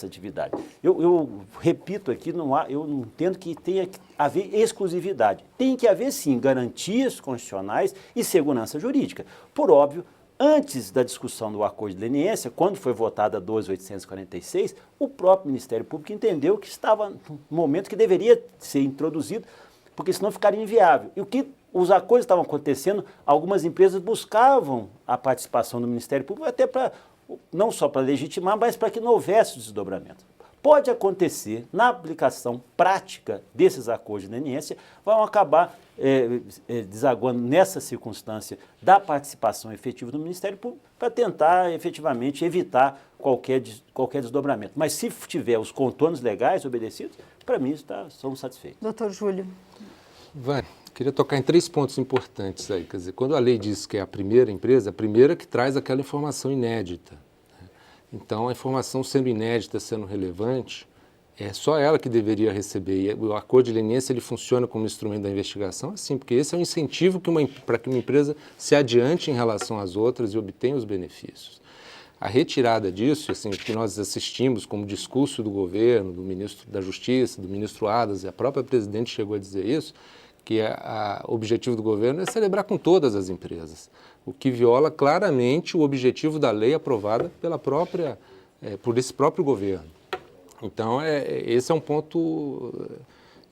atividade. Eu repito aqui, eu não entendo que tenha que haver exclusividade. Tem que haver, sim, garantias constitucionais e segurança jurídica. Por óbvio, antes da discussão do acordo de leniência, quando foi votada a 12.846, o próprio Ministério Público entendeu que estava no momento que deveria ser introduzido, porque senão ficaria inviável. E o que os acordos estavam acontecendo, algumas empresas buscavam a participação do Ministério Público até não só para legitimar, mas para que não houvesse desdobramento. Pode acontecer, na aplicação prática desses acordos de leniência, vão acabar desaguando nessa circunstância da participação efetiva do Ministério Público para tentar efetivamente evitar qualquer desdobramento. Mas se tiver os contornos legais obedecidos, para mim somos satisfeitos.
Doutor Júlio.
Vânia, queria tocar em 3 pontos importantes aí. Quer dizer, quando a lei diz que é a primeira empresa, a primeira que traz aquela informação inédita. Então, a informação sendo inédita, sendo relevante, é só ela que deveria receber. E o acordo de leniência ele funciona como instrumento da investigação, assim, porque esse é um incentivo para que uma empresa se adiante em relação às outras e obtenha os benefícios. A retirada disso, assim, que nós assistimos como discurso do governo, do ministro da Justiça, do ministro Adas, e a própria presidente chegou a dizer isso, que o objetivo do governo é celebrar com todas as empresas, o que viola claramente o objetivo da lei aprovada por esse próprio governo. Então, esse é um ponto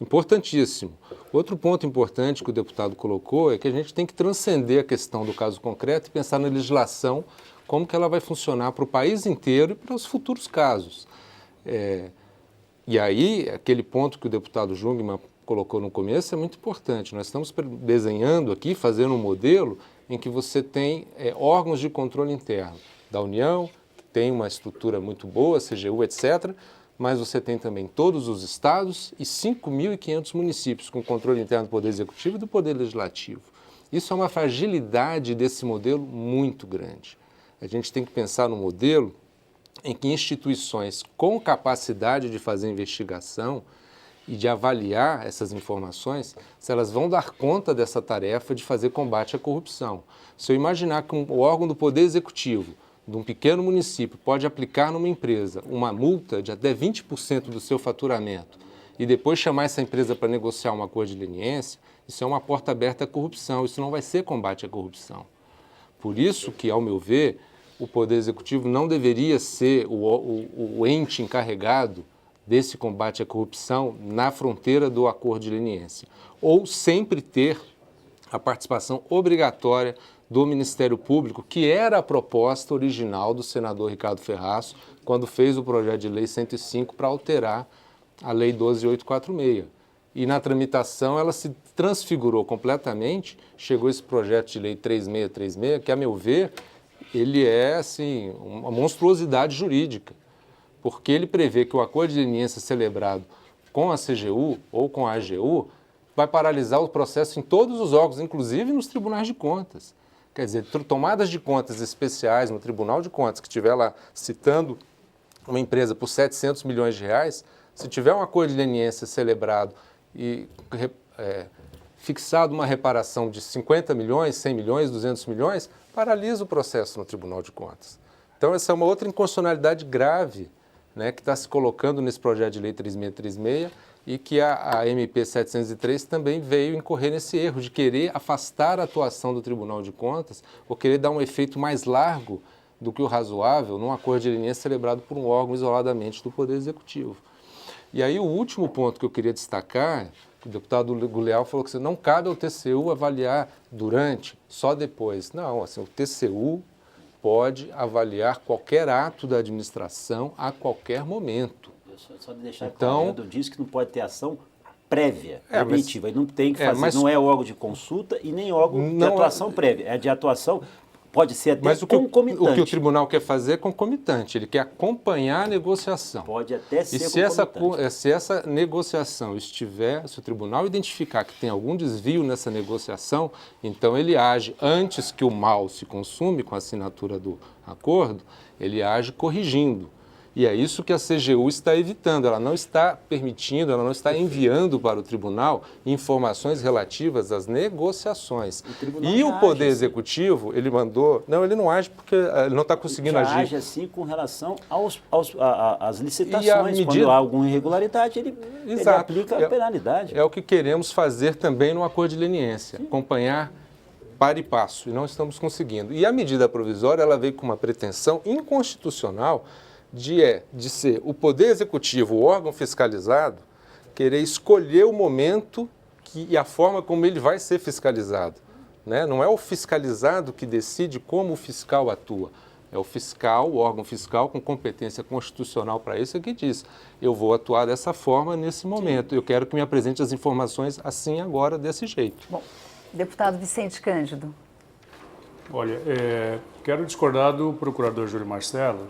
importantíssimo. Outro ponto importante que o deputado colocou é que a gente tem que transcender a questão do caso concreto e pensar na legislação, como que ela vai funcionar para o país inteiro e para os futuros casos. E aí, aquele ponto que o deputado Jungmann colocou no começo é muito importante. Nós estamos desenhando aqui, fazendo um modelo em que você tem órgãos de controle interno da União, que tem uma estrutura muito boa, CGU, etc., mas você tem também todos os estados e 5.500 municípios com controle interno do Poder Executivo e do Poder Legislativo. Isso é uma fragilidade desse modelo muito grande. A gente tem que pensar no modelo em que instituições com capacidade de fazer investigação e de avaliar essas informações, se elas vão dar conta dessa tarefa de fazer combate à corrupção. Se eu imaginar que o órgão do Poder Executivo de um pequeno município pode aplicar numa empresa uma multa de até 20% do seu faturamento e depois chamar essa empresa para negociar um acordo de leniência, isso é uma porta aberta à corrupção, isso não vai ser combate à corrupção. Por isso que, ao meu ver, o Poder Executivo não deveria ser o ente encarregado desse combate à corrupção na fronteira do acordo de leniência, ou sempre ter a participação obrigatória do Ministério Público, que era a proposta original do senador Ricardo Ferraz, quando fez o projeto de lei 105 para alterar a lei 12.846. E na tramitação ela se transfigurou completamente, chegou esse projeto de lei 3636, que, a meu ver, ele é assim, uma monstruosidade jurídica, porque ele prevê que o acordo de leniência celebrado com a CGU ou com a AGU vai paralisar o processo em todos os órgãos, inclusive nos tribunais de contas. Quer dizer, tomadas de contas especiais no Tribunal de Contas, que estiver lá citando uma empresa por 700 milhões de reais, se tiver um acordo de leniência celebrado e fixado uma reparação de 50 milhões, 100 milhões, 200 milhões, paralisa o processo no Tribunal de Contas. Então, essa é uma outra inconstitucionalidade grave, né, que está se colocando nesse projeto de lei 3636 e que a MP 703 também veio incorrer nesse erro de querer afastar a atuação do Tribunal de Contas ou querer dar um efeito mais largo do que o razoável num acordo de leniência celebrado por um órgão isoladamente do Poder Executivo. E aí o último ponto que eu queria destacar, o deputado Leal falou que não cabe ao TCU avaliar durante, só depois. Não, assim, o TCU pode avaliar qualquer ato da administração a qualquer momento.
Só de deixar claro,
então,
diz que não pode ter ação prévia, preventiva. Ele não tem que fazer,
mas
não é órgão de consulta e nem órgão de atuação prévia. É de atuação, pode ser até concomitante.
O que o tribunal quer fazer é concomitante, ele quer acompanhar a negociação.
Pode até ser
concomitante. Se essa negociação estiver, se o tribunal identificar que tem algum desvio nessa negociação, então ele age antes que o mal se consume com a assinatura do acordo, ele age corrigindo. E é isso que a CGU está evitando, ela não está permitindo, ela não está enviando para o tribunal informações relativas às negociações. E o Poder Executivo, ele mandou... Não, ele não age porque ele não está conseguindo agir.
Ele age assim com relação às licitações. Quando há alguma irregularidade, ele aplica a penalidade.
É o que queremos fazer também no acordo de leniência, acompanhar para e passo, e não estamos conseguindo. E a medida provisória, ela veio com uma pretensão inconstitucional de ser o Poder Executivo, o órgão fiscalizado, querer escolher o momento e a forma como ele vai ser fiscalizado. Né? Não é o fiscalizado que decide como o fiscal atua. É o fiscal, o órgão fiscal com competência constitucional para isso, que diz: eu vou atuar dessa forma nesse momento, eu quero que me apresente as informações assim agora, desse jeito.
Bom, deputado Vicente Cândido.
Olha, quero discordar do procurador Júlio Marcelo.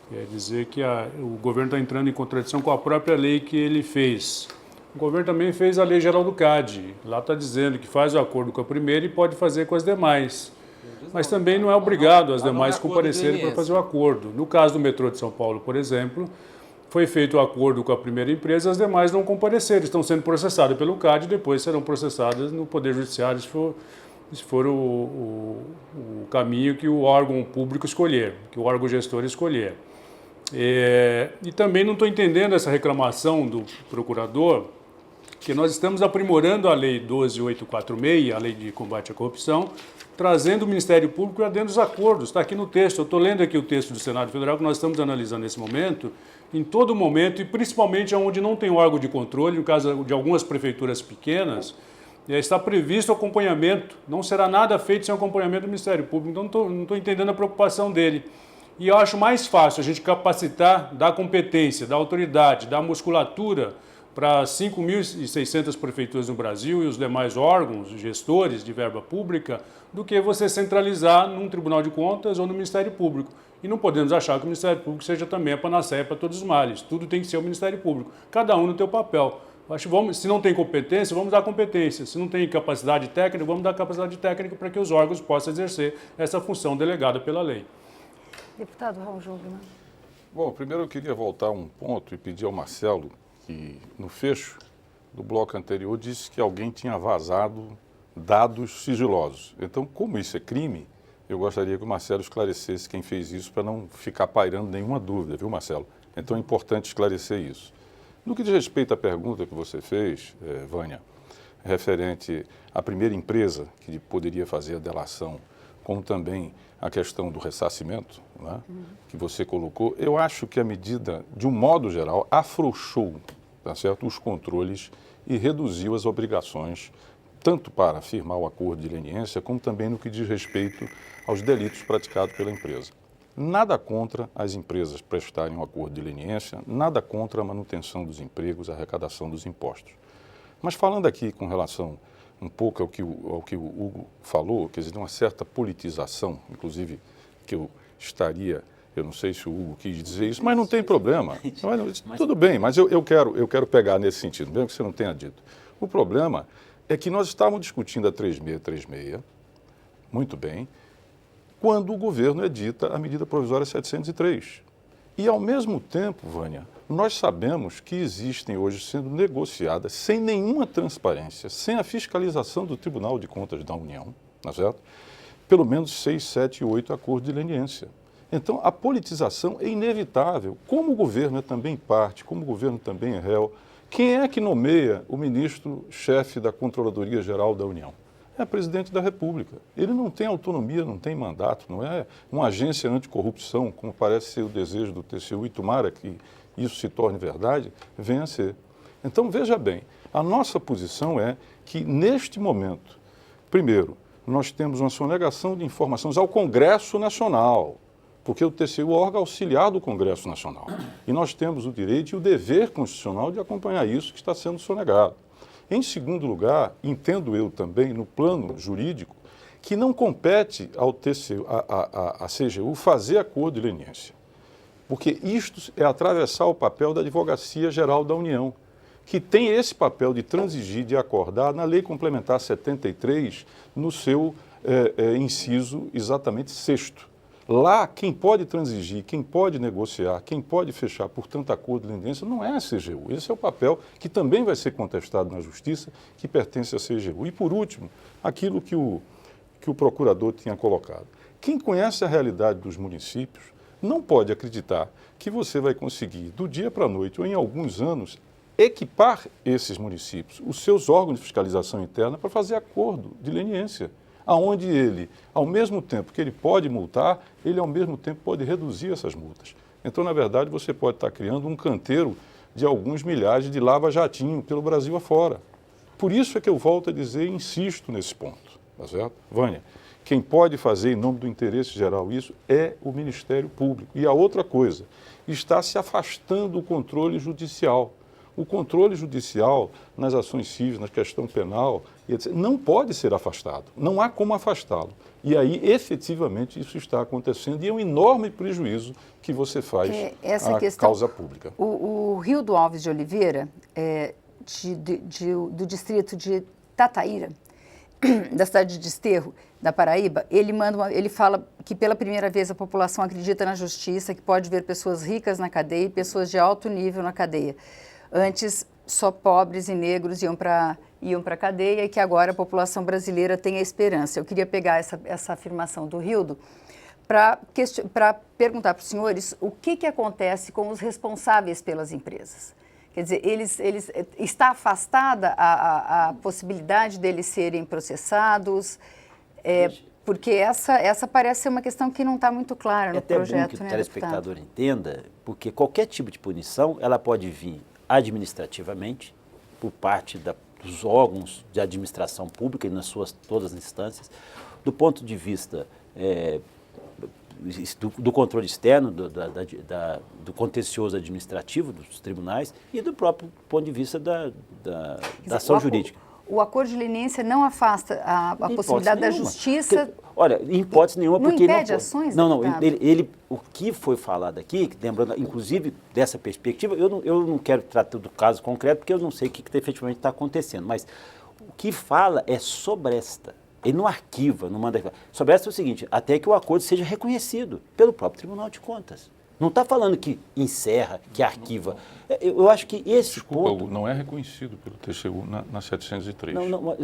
Quer dizer que o governo está entrando em contradição com a própria lei que ele fez. O governo também fez a Lei Geral do CAD. Lá está dizendo que faz o acordo com a primeira e pode fazer com as demais. Mas também não é obrigado as demais comparecerem para fazer o acordo. No caso do metrô de São Paulo, por exemplo, foi feito o acordo com a primeira empresa, as demais não compareceram. Estão sendo processadas pelo CAD e depois serão processadas no Poder Judiciário, se for o caminho que o órgão público escolher, que o órgão gestor escolher. E também não estou entendendo essa reclamação do procurador, que nós estamos aprimorando a Lei 12.846, a Lei de Combate à Corrupção, trazendo o Ministério Público dentro dos acordos. Está aqui no texto, eu estou lendo aqui o texto do Senado Federal, que nós estamos analisando nesse momento, em todo momento, e principalmente onde não tem órgão de controle, no caso de algumas prefeituras pequenas, está previsto acompanhamento, não será nada feito sem acompanhamento do Ministério Público, então não estou entendendo a preocupação dele. E eu acho mais fácil a gente capacitar, dar competência, dar autoridade, dar musculatura para 5.600 prefeituras no Brasil e os demais órgãos, gestores de verba pública, do que você centralizar num Tribunal de Contas ou no Ministério Público. E não podemos achar que o Ministério Público seja também a panaceia para todos os males. Tudo tem que ser o Ministério Público, cada um no seu papel. Acho que se não tem competência, vamos dar competência. Se não tem capacidade técnica, vamos dar capacidade técnica para que os órgãos possam exercer essa função delegada pela lei.
Deputado Raul Jungmann.
Bom, primeiro eu queria voltar a um ponto e pedir ao Marcelo que, no fecho do bloco anterior, disse que alguém tinha vazado dados sigilosos. Então, como isso é crime, eu gostaria que o Marcelo esclarecesse quem fez isso para não ficar pairando nenhuma dúvida, viu, Marcelo? Então é importante esclarecer isso. No que diz respeito à pergunta que você fez, Vânia, referente à primeira empresa que poderia fazer a delação, como também a questão do ressarcimento, né, que você colocou, eu acho que a medida, de um modo geral, afrouxou, tá certo, os controles e reduziu as obrigações, tanto para firmar o acordo de leniência, como também no que diz respeito aos delitos praticados pela empresa. Nada contra as empresas prestarem um acordo de leniência, nada contra a manutenção dos empregos, a arrecadação dos impostos. Mas falando aqui com relação um pouco ao que o Hugo falou, quer dizer, de uma certa politização, inclusive que eu não sei se o Hugo quis dizer isso, mas não tem problema. Tudo bem, mas eu quero pegar nesse sentido, mesmo que você não tenha dito. O problema é que nós estávamos discutindo a 3636, muito bem, quando o governo edita a medida provisória 703. E, ao mesmo tempo, Vânia, nós sabemos que existem hoje sendo negociadas, sem nenhuma transparência, sem a fiscalização do Tribunal de Contas da União, não é certo? Pelo menos 6, 7 e 8 acordos de leniência. Então, a politização é inevitável. Como o governo é também parte, como o governo também é réu, quem é que nomeia o ministro-chefe da Controladoria Geral da União? É o presidente da República. Ele não tem autonomia, não tem mandato, não é uma agência anticorrupção, como parece ser o desejo do TCU, e tomara que isso se torne verdade, venha a ser. Então, veja bem, a nossa posição é que, neste momento, primeiro, nós temos uma sonegação de informações ao Congresso Nacional, porque o TCU é o órgão auxiliar do Congresso Nacional. E nós temos o direito e o dever constitucional de acompanhar isso que está sendo sonegado. Em segundo lugar, entendo eu também, no plano jurídico, que não compete ao TCU, à CGU fazer acordo de leniência. Porque isto é atravessar o papel da Advocacia Geral da União, que tem esse papel de transigir, de acordar na Lei Complementar 73, no seu inciso exatamente 6º. Lá, quem pode transigir, quem pode negociar, quem pode fechar, portanto, acordo de leniência, não é a CGU. Esse é o papel que também vai ser contestado na Justiça, que pertence à CGU. E, por último, aquilo que o procurador tinha colocado. Quem conhece a realidade dos municípios não pode acreditar que você vai conseguir, do dia para a noite, ou em alguns anos, equipar esses municípios, os seus órgãos de fiscalização interna, para fazer acordo de leniência, aonde ele, ao mesmo tempo que ele pode multar, ele ao mesmo tempo pode reduzir essas multas. Então, na verdade, você pode estar criando um canteiro de alguns milhares de lava-jatinho pelo Brasil afora. Por isso é que eu volto a dizer e insisto nesse ponto, tá certo? Vânia, quem pode fazer em nome do interesse geral isso é o Ministério Público. E a outra coisa, está se afastando do controle judicial. O controle judicial nas ações civis, na questão penal, etc., não pode ser afastado. Não há como afastá-lo. E aí, efetivamente, isso está acontecendo e é um enorme prejuízo que você faz à causa pública.
O Rildo Alves de Oliveira, do distrito de Tataíra, da cidade de Desterro, da Paraíba, ele fala que pela primeira vez a população acredita na justiça, que pode ver pessoas ricas na cadeia e pessoas de alto nível na cadeia. Antes, só pobres e negros iam para a cadeia e que agora a população brasileira tem a esperança. Eu queria pegar essa afirmação do Rildo para perguntar para os senhores o que acontece com os responsáveis pelas empresas. Quer dizer, está afastada a possibilidade deles serem processados, porque essa parece ser uma questão que não está muito clara no projeto.
É até bom que o telespectador entenda, porque qualquer tipo de punição, ela pode vir administrativamente, por parte dos órgãos de administração pública e nas suas todas as instâncias, do ponto de vista do controle externo, do contencioso administrativo dos tribunais e do próprio ponto de vista da ação jurídica.
O acordo de leniência não afasta a possibilidade da justiça...
Olha, em hipótese nenhuma,
não
porque...
impede ações?
Não, o que foi falado aqui, lembrando, inclusive, dessa perspectiva, eu não quero tratar do caso concreto, porque eu não sei o que efetivamente está acontecendo, mas o que fala é sobre esta. Ele não arquiva, não manda... Sobre esta é o seguinte, até que o acordo seja reconhecido pelo próprio Tribunal de Contas. Não está falando que encerra, que arquiva. Eu acho que esse ponto...
não é reconhecido pelo TCU na 703.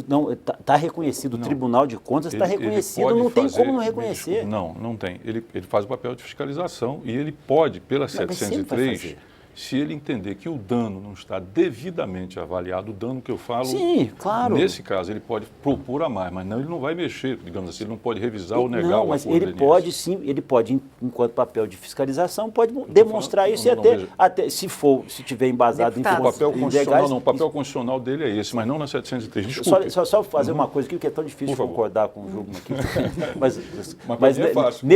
Não, está reconhecido. O Tribunal de Contas está reconhecido, não tem como não reconhecer.
Não tem. Ele faz o papel de fiscalização e ele pode, pela 703, se ele entender que o dano não está devidamente avaliado, o dano que eu falo,
sim, claro.
Nesse caso ele pode propor a mais, mas não, ele não vai mexer, digamos assim, ele não pode revisar ou negar o acordo.
Mas ele pode sim, ele pode, enquanto papel de fiscalização, pode demonstrar isso e até se tiver embasado em
papel constitucional, não, o papel constitucional dele é esse, mas não na 703. Desculpe.
Só fazer uma coisa aqui, que é tão difícil concordar com o Jugman aqui.
mas é fácil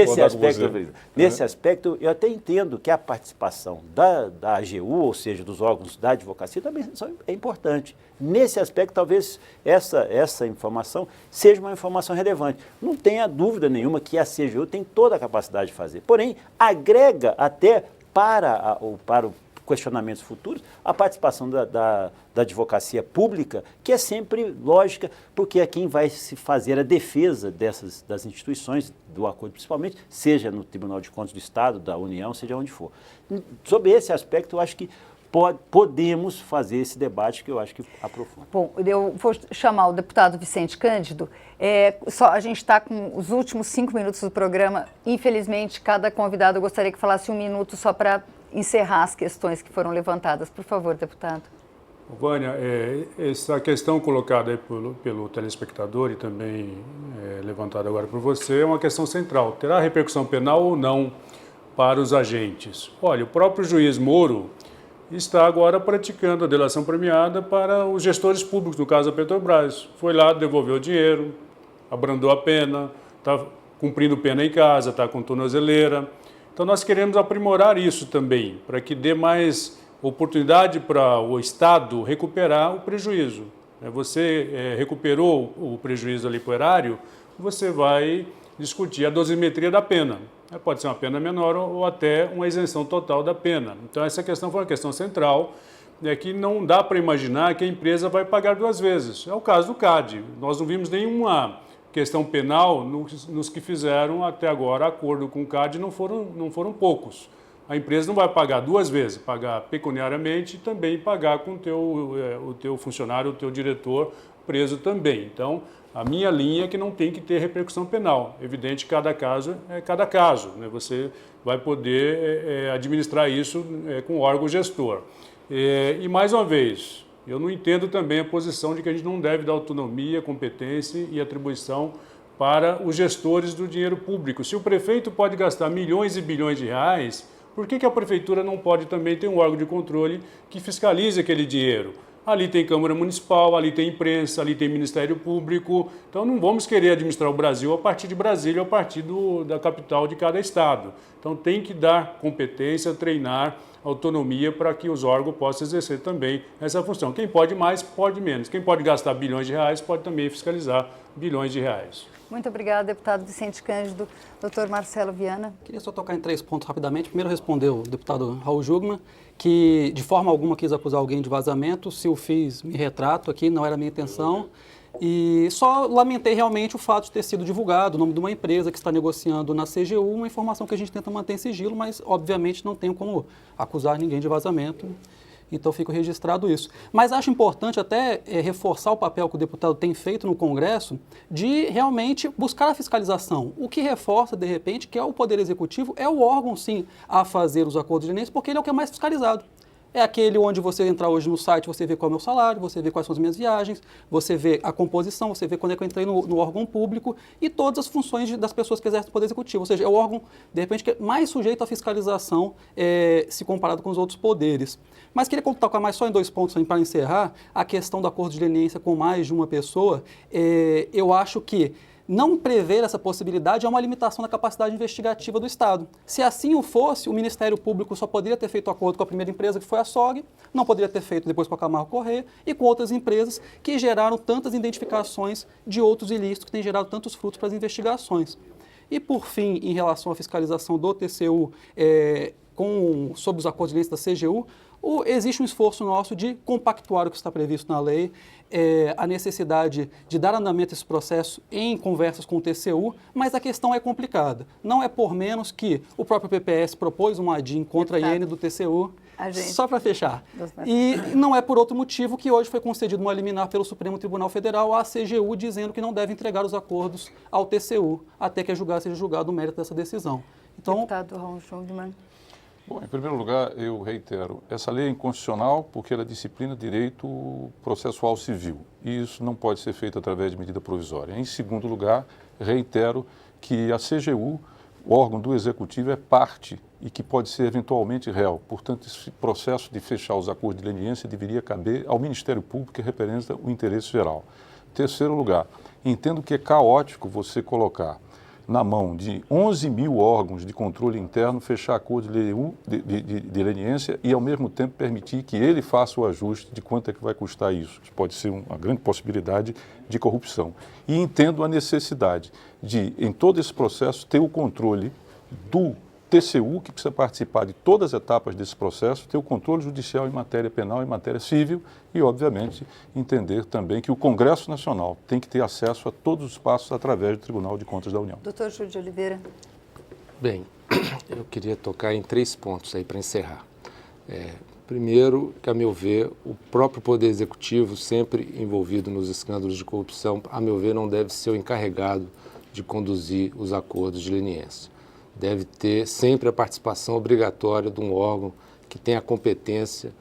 nesse aspecto, eu até entendo que a participação da AGU, ou seja, dos órgãos da advocacia, também é importante. Nesse aspecto, talvez essa informação seja uma informação relevante. Não tenha dúvida nenhuma que a CGU tem toda a capacidade de fazer. Porém, agrega até para questionamentos futuros a participação da advocacia pública, que é sempre lógica, porque é quem vai se fazer a defesa das instituições, do acordo principalmente, seja no Tribunal de Contas do Estado, da União, seja onde for. Sobre esse aspecto, eu acho que podemos fazer esse debate que eu acho que aprofunda.
Bom, eu vou chamar o deputado Vicente Cândido. A gente está com os últimos 5 minutos do programa. Infelizmente, cada convidado eu gostaria que falasse 1 minuto só para encerrar as questões que foram levantadas. Por favor, deputado.
Vânia, essa questão colocada aí pelo telespectador e também levantada agora por você é uma questão central. Terá repercussão penal ou não para os agentes? Olha, o próprio juiz Moro está agora praticando a delação premiada para os gestores públicos, no caso da Petrobras. Foi lá, devolveu o dinheiro, abrandou a pena, está cumprindo pena em casa, está com tornozeleira. Então, nós queremos aprimorar isso também, para que dê mais oportunidade para o Estado recuperar o prejuízo. Você recuperou o prejuízo ali para o erário, você vai discutir a dosimetria da pena. Pode ser uma pena menor ou até uma isenção total da pena. Então, essa questão foi uma questão central, que não dá para imaginar que a empresa vai pagar 2 vezes. É o caso do CAD. Nós não vimos nenhuma questão penal nos que fizeram até agora acordo com o CAD, não foram poucos. A empresa não vai pagar 2 vezes, pagar pecuniariamente e também pagar com o teu funcionário, o teu diretor preso também. Então, a minha linha é que não tem que ter repercussão penal. Evidente, cada caso é cada caso. Você vai poder administrar isso com o órgão gestor. E, mais uma vez, eu não entendo também a posição de que a gente não deve dar autonomia, competência e atribuição para os gestores do dinheiro público. Se o prefeito pode gastar milhões e bilhões de reais, por que a prefeitura não pode também ter um órgão de controle que fiscalize aquele dinheiro? Ali tem Câmara Municipal, ali tem imprensa, ali tem Ministério Público. Então não vamos querer administrar o Brasil a partir de Brasília, a partir da capital de cada estado. Então tem que dar competência, treinar, autonomia para que os órgãos possam exercer também essa função. Quem pode mais, pode menos. Quem pode gastar bilhões de reais, pode também fiscalizar bilhões de reais.
Muito obrigada, deputado Vicente Cândido. Doutor Marcelo Viana.
Queria só tocar em 3 pontos rapidamente. Primeiro, responder o deputado Raul Jungmann, que de forma alguma quis acusar alguém de vazamento. Se o fiz, me retrato aqui, não era a minha intenção. E só lamentei realmente o fato de ter sido divulgado o nome de uma empresa que está negociando na CGU, uma informação que a gente tenta manter em sigilo, mas obviamente não tenho como acusar ninguém de vazamento. Então, fica registrado isso. Mas acho importante até reforçar o papel que o deputado tem feito no Congresso de realmente buscar a fiscalização. O que reforça, de repente, que é o Poder Executivo, é o órgão, sim, a fazer os acordos de leniência, porque ele é o que é mais fiscalizado. É aquele onde você entrar hoje no site, você vê qual é o meu salário, você vê quais são as minhas viagens, você vê a composição, você vê quando é que eu entrei no órgão público e todas as funções das pessoas que exercem o Poder Executivo. Ou seja, é o órgão, de repente, que é mais sujeito à fiscalização se comparado com os outros poderes. Mas queria tocar mais só em 2 pontos para encerrar. A questão do acordo de leniência com mais de uma pessoa, eu acho que não prever essa possibilidade é uma limitação da capacidade investigativa do Estado. Se assim o fosse, o Ministério Público só poderia ter feito acordo com a primeira empresa, que foi a SOG, não poderia ter feito depois com a Camargo Corrêa e com outras empresas que geraram tantas identificações de outros ilícitos, que têm gerado tantos frutos para as investigações. E, por fim, em relação à fiscalização do TCU sobre os acordos de leniência da CGU, existe um esforço nosso de compactuar o que está previsto na lei, a necessidade de dar andamento a esse processo em conversas com o TCU, mas a questão é complicada. Não é por menos que o próprio PPS propôs um ADIM contra a IN do TCU, só para fechar. E não é por outro motivo que hoje foi concedido uma liminar pelo Supremo Tribunal Federal à CGU, dizendo que não deve entregar os acordos ao TCU, até que seja julgado o mérito dessa decisão. Então,
deputado Raul Jungmann.
Bom, em primeiro lugar, eu reitero, essa lei é inconstitucional porque ela disciplina direito processual civil e isso não pode ser feito através de medida provisória. Em segundo lugar, reitero que a CGU, o órgão do Executivo, é parte e que pode ser eventualmente réu. Portanto, esse processo de fechar os acordos de leniência deveria caber ao Ministério Público, que representa o interesse geral. Terceiro lugar, entendo que é caótico você colocar na mão de 11 mil órgãos de controle interno, fechar acordo de leniência e, ao mesmo tempo, permitir que ele faça o ajuste de quanto é que vai custar isso. Isso pode ser uma grande possibilidade de corrupção. E entendo a necessidade de, em todo esse processo, ter o controle do TCU, que precisa participar de todas as etapas desse processo, ter o controle judicial em matéria penal e matéria civil e, obviamente, entender também que o Congresso Nacional tem que ter acesso a todos os passos através do Tribunal de Contas da União.
Doutor Júlio de Oliveira.
Bem, eu queria tocar em 3 pontos aí para encerrar. Primeiro, que, a meu ver, o próprio Poder Executivo, sempre envolvido nos escândalos de corrupção, a meu ver, não deve ser o encarregado de conduzir os acordos de leniência. Deve ter sempre a participação obrigatória de um órgão que tenha a competência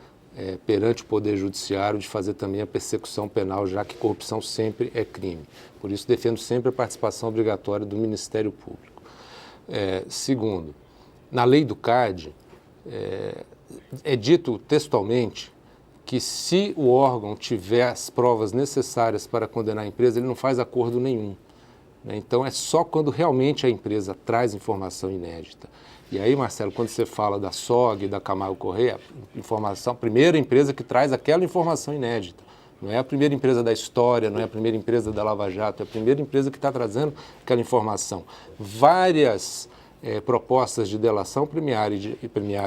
perante o Poder Judiciário de fazer também a persecução penal, já que corrupção sempre é crime. Por isso, defendo sempre a participação obrigatória do Ministério Público. Segundo, na lei do CAD, é dito textualmente que se o órgão tiver as provas necessárias para condenar a empresa, ele não faz acordo nenhum. Então, é só quando realmente a empresa traz informação inédita. E aí, Marcelo, quando você fala da SOG, da Camargo Corrêa, a primeira empresa que traz aquela informação inédita. Não é a primeira empresa da história, não é a primeira empresa da Lava Jato, é a primeira empresa que está trazendo aquela informação. Várias propostas de delação premiada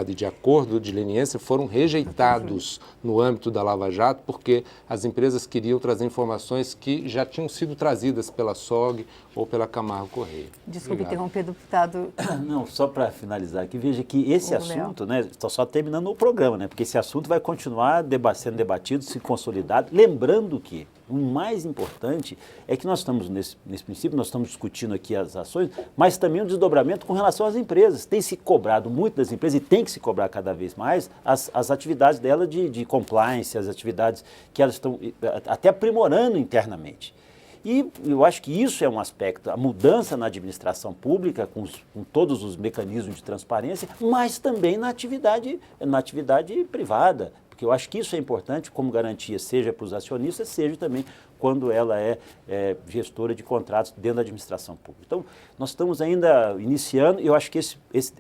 e de acordo de leniência foram rejeitados no âmbito da Lava Jato porque as empresas queriam trazer informações que já tinham sido trazidas pela SOG ou pela Camargo Correia.
Desculpe interromper, deputado.
Não, só para finalizar aqui, veja que esse assunto, né, estou só terminando o programa, né, porque esse assunto vai continuar sendo debatido, se consolidado, lembrando que o mais importante é que nós estamos, nesse princípio, nós estamos discutindo aqui as ações, mas também o desdobramento com relação às empresas. Tem se cobrado muito das empresas e tem que se cobrar cada vez mais as atividades delas de compliance, as atividades que elas estão até aprimorando internamente. E eu acho que isso é um aspecto, a mudança na administração pública, com todos os mecanismos de transparência, mas também na atividade privada. Porque eu acho que isso é importante como garantia, seja para os acionistas, seja também quando ela é gestora de contratos dentro da administração pública. Então, nós estamos ainda iniciando, e eu acho que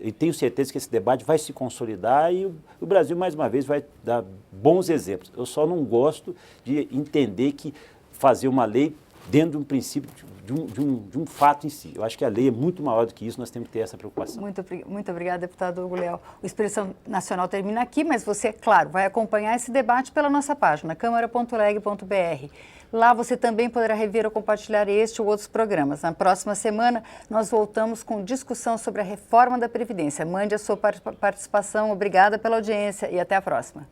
e tenho certeza que esse debate vai se consolidar e o Brasil, mais uma vez, vai dar bons exemplos. Eu só não gosto de entender que fazer uma lei dentro de um princípio, de um fato em si. Eu acho que a lei é muito maior do que isso, nós temos que ter essa preocupação.
Muito obrigada, deputado Hugo Leal. O Expressão Nacional termina aqui, mas você, claro, vai acompanhar esse debate pela nossa página, câmara.leg.br. Lá você também poderá rever ou compartilhar este ou outros programas. Na próxima semana, nós voltamos com discussão sobre a reforma da Previdência. Mande a sua participação. Obrigada pela audiência e até a próxima.